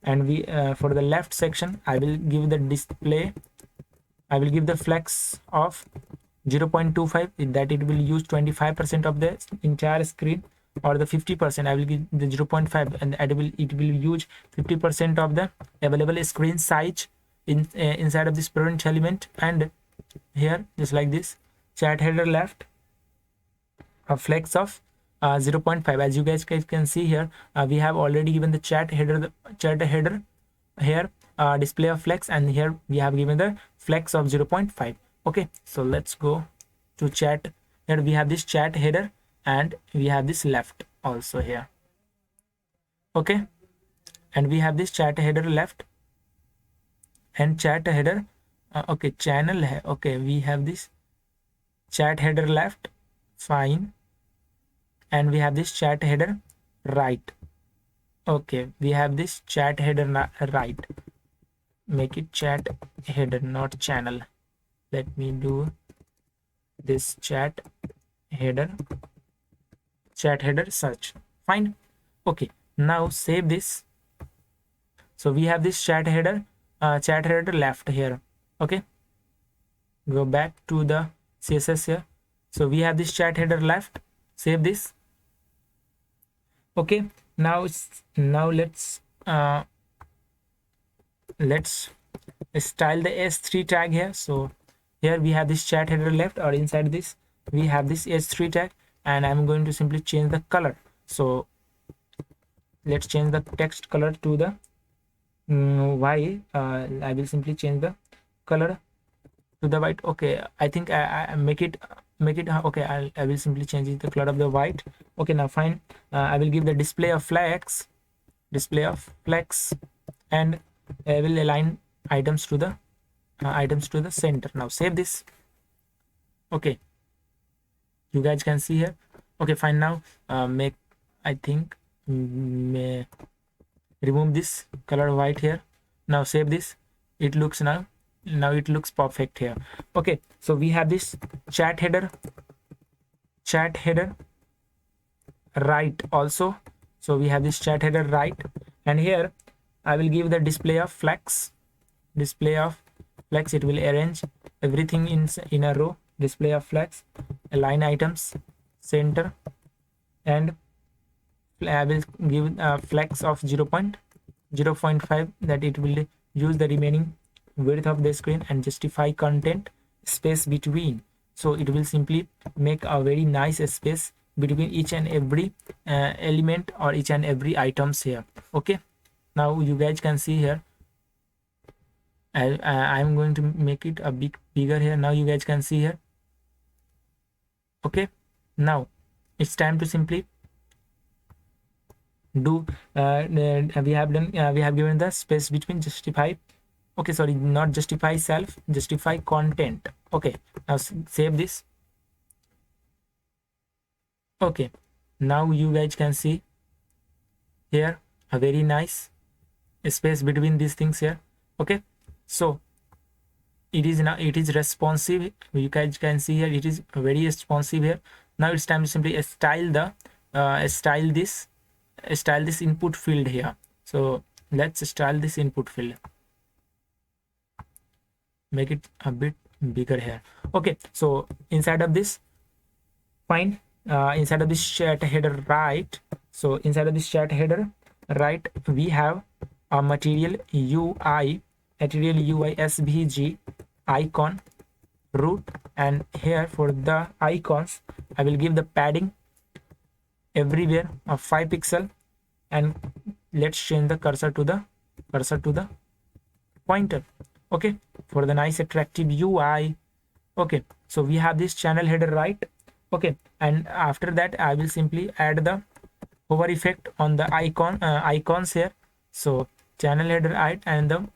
and we for the left section I will give the display, I will give the flex of 0.25, that it will use 25% of the entire screen. or the 50%, I will give the 0.5, and it will use 50% of the available screen size inside of this parent element. And here, just like this, chat header left, a flex of 0.5. As you guys can see here, we have already given the chat header here, display of flex, and here we have given the flex of 0.5. okay, so let's go to chat. Here we have this chat header and we have this left also here. Okay, and we have this chat header left and chat header okay, channel okay, we have this chat header left, fine, and we have this chat header right. Okay, we have this chat header right, make it chat header, not channel. Let me do this chat header search, fine. Okay, now save this. So we have this chat header left here. Okay, go back to the CSS here. So we have this chat header left, save this. Okay, now let's style the S3 tag here. So here we have this chat header left, or inside this we have this S3 tag, and I'm going to simply change the color. So let's change the text color to the white. I will simply change the color to the white. Okay, I think I make it okay, I will simply change the color of the white. Okay, now fine. I will give the display of flex, and I will align items to the center. Now save this. Okay, you guys can see here. Okay, fine. Now I think remove this color white here. Now save this. It looks now it looks perfect here. Okay, so we have this chat header right also. So we have this chat header right, and here I will give the display of flex. It will arrange everything in a row. Display of flex, align items, center, and I will give a flex of 0.5, that it will use the remaining width of the screen and justify content space between. So it will simply make a very nice space between each and every element or each and every items here. Okay, now you guys can see here. I'm going to make it a bigger here. Now you guys can see here. Okay, now it's time to simply do we have given the space between justify. Okay, sorry, not justify self, justify content. Okay, now save this. Okay, now you guys can see here a very nice space between these things here. Okay, so it is responsive. You guys can see here it is very responsive here. Now it's time to simply style this input field here. So let's style this input field, make it a bit bigger here. Okay, so inside of this, fine, inside of this chat header right, so inside of this chat header right, we have a material UI SVG icon root, and here for the icons I will give the padding everywhere of 5 pixel, and let's change the cursor to the pointer. Okay, for the nice attractive UI. Okay, so we have this channel header right. Okay, and after that I will simply add the hover effect on the icons here. So channel header right, and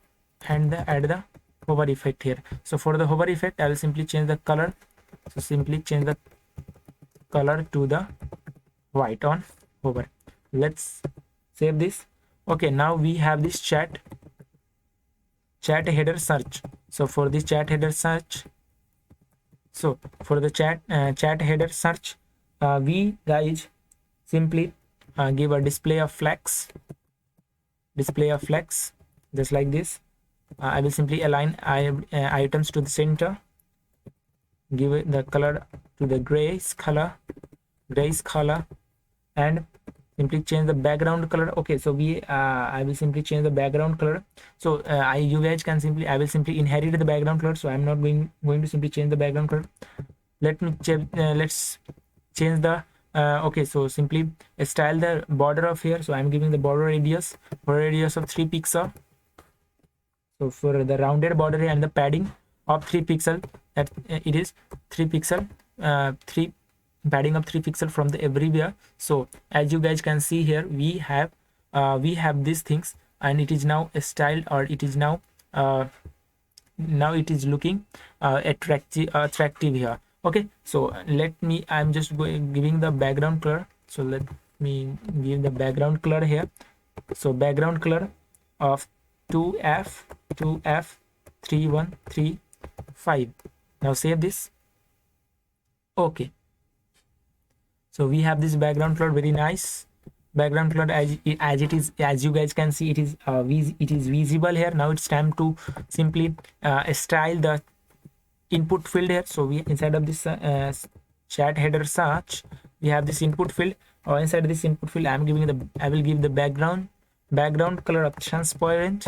add the hover effect here. So for the hover effect I will simply change the color. So simply change the color to the white on hover. Let's save this. Okay, now we have this chat header search. So for this chat header search, so for the chat header search, we guys simply give a display of flex, just like this. I will simply align items to the center, give it the color to the grays color, and simply change the background color. Okay, so I will simply change the background color. So you guys can simply, I will simply inherit the background color, so I'm not going to simply change the background color. Let's change the okay, so simply style the border of here. So I'm giving the border radius of 3 pixel. So for the rounded border and the padding of 3 pixel, that it is 3 pixel, 3 padding of 3 pixel from the everywhere. So as you guys can see here, we have these things, and it is now styled, or it is now it is looking attractive here. Okay, so I'm just giving the background color. So let me give the background color here. So background color of 2F3135. Now save this. Okay, so we have this background color, very nice background color. As it is, as you guys can see, it is visible here. Now it's time to simply style the input field here. So we, inside of this chat header search, we have this input field, or inside this input field I will give the background color of transparent,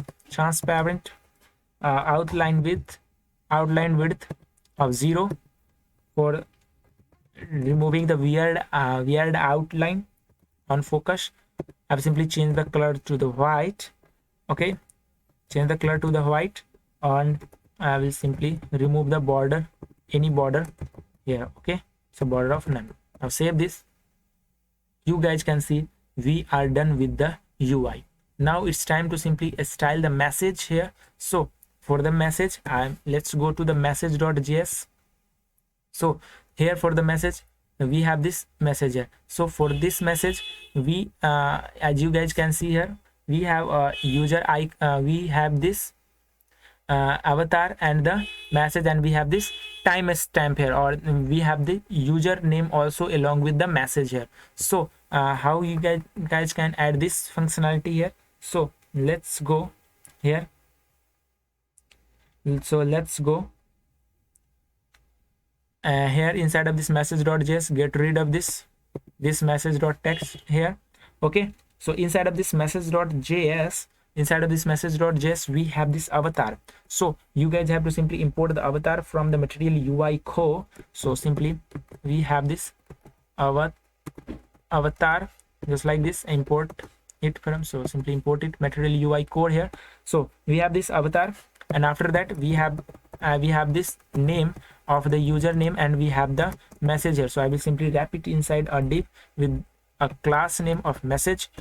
outline width of 0 for removing the weird outline on focus. I've simply changed the color to the white. Okay, change the color to the white, and I will simply remove the border, any border here. Okay, so border of none. Now save this. You guys can see we are done with the UI. Now it's time to simply style the message here. So for the message, let's go to the message.js. So here for the message, we have this message here. So for this message, we as you guys can see here, we have a user we have this avatar and the message, and we have this timestamp here, or we have the user name also along with the message here. So how you guys can add this functionality here. So let's go here. So let's go here inside of this message.js, get rid of this message.text here. Okay, so inside of this message.js, we have this avatar. So you guys have to simply import the avatar from the Material UI core. So simply we have this avatar just like this, import it from, so simply import it, Material UI core here. So we have this avatar, and after that we have this name of the username, and we have the message here. So I will simply wrap it inside a div with a class name of message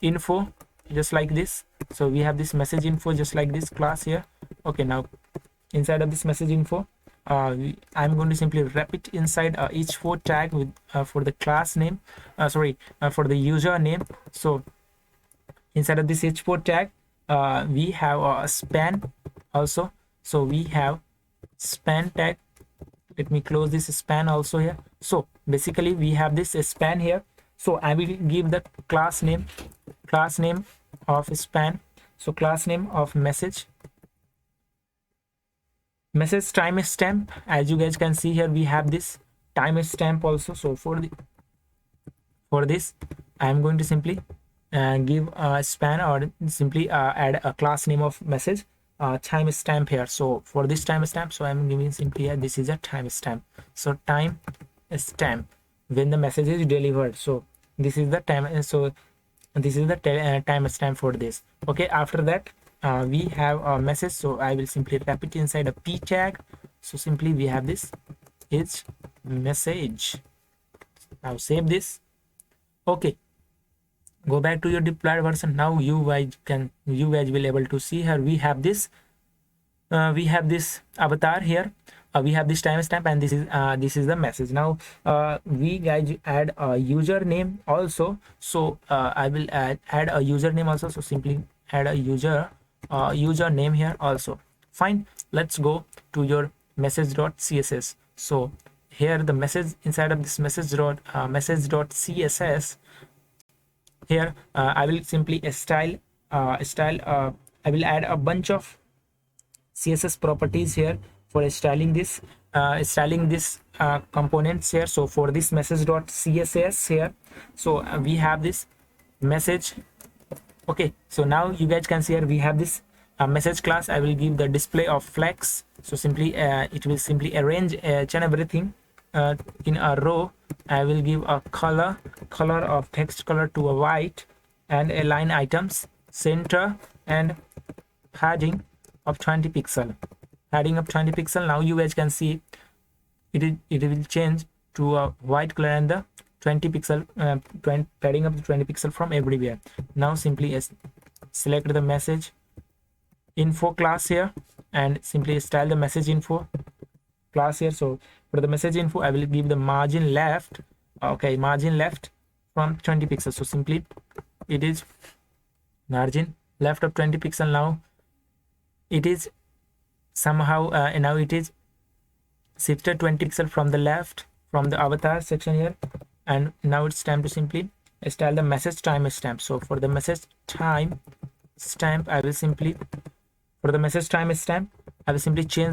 info, just like this. So we have this message info just like this class here. Okay, now inside of this message info, I'm going to simply wrap it inside h4 tag with for the class name, for the username. So inside of this h4 tag, we have a span also. So we have span tag. Let me close this span also here. So basically we have this span here. So I will give the class name of span. So class name of message timestamp. As you guys can see here, we have this timestamp also. So for this I am going to simply give a span, or simply add a class name of message timestamp here. So for this timestamp, so I'm giving simply this is a timestamp. So timestamp when the message is delivered. So this is the time. So this is the timestamp for this. Okay, after that we have a message. So I will simply wrap it inside a p tag. So simply we have this is message. Now save this. Okay, go back to your deployed version. Now you guys will able to see here we have this avatar here. We have this timestamp, and this is the message. Now we guys add a username also. So I will add a username also. So simply add a username here also. Fine, let's go to your message.css. So here the message inside of this message.css here, I will simply style I will add a bunch of CSS properties here for styling this components here. So for this message.css here, So we have this message. Okay, so now you guys can see here we have this message class. I will give the display of flex. So simply it will simply arrange each and everything in a row. I will give a color of text color to a white, and a line items, center, and padding of 20 pixel. Padding of 20 pixel. Now you guys can see it will change to a white color, and the 20 pixel padding up the 20 pixel from everywhere. Now simply select the message info class here, and simply style the message info class here. So for the message info, I will give the margin left. Okay, margin left from 20 pixels. So simply it is margin left of 20 pixel. Now it is somehow now it is shifted 20 pixel from the left, from the avatar section here. And now it's time to simply style the message timestamp. So for the message time stamp, I will simply change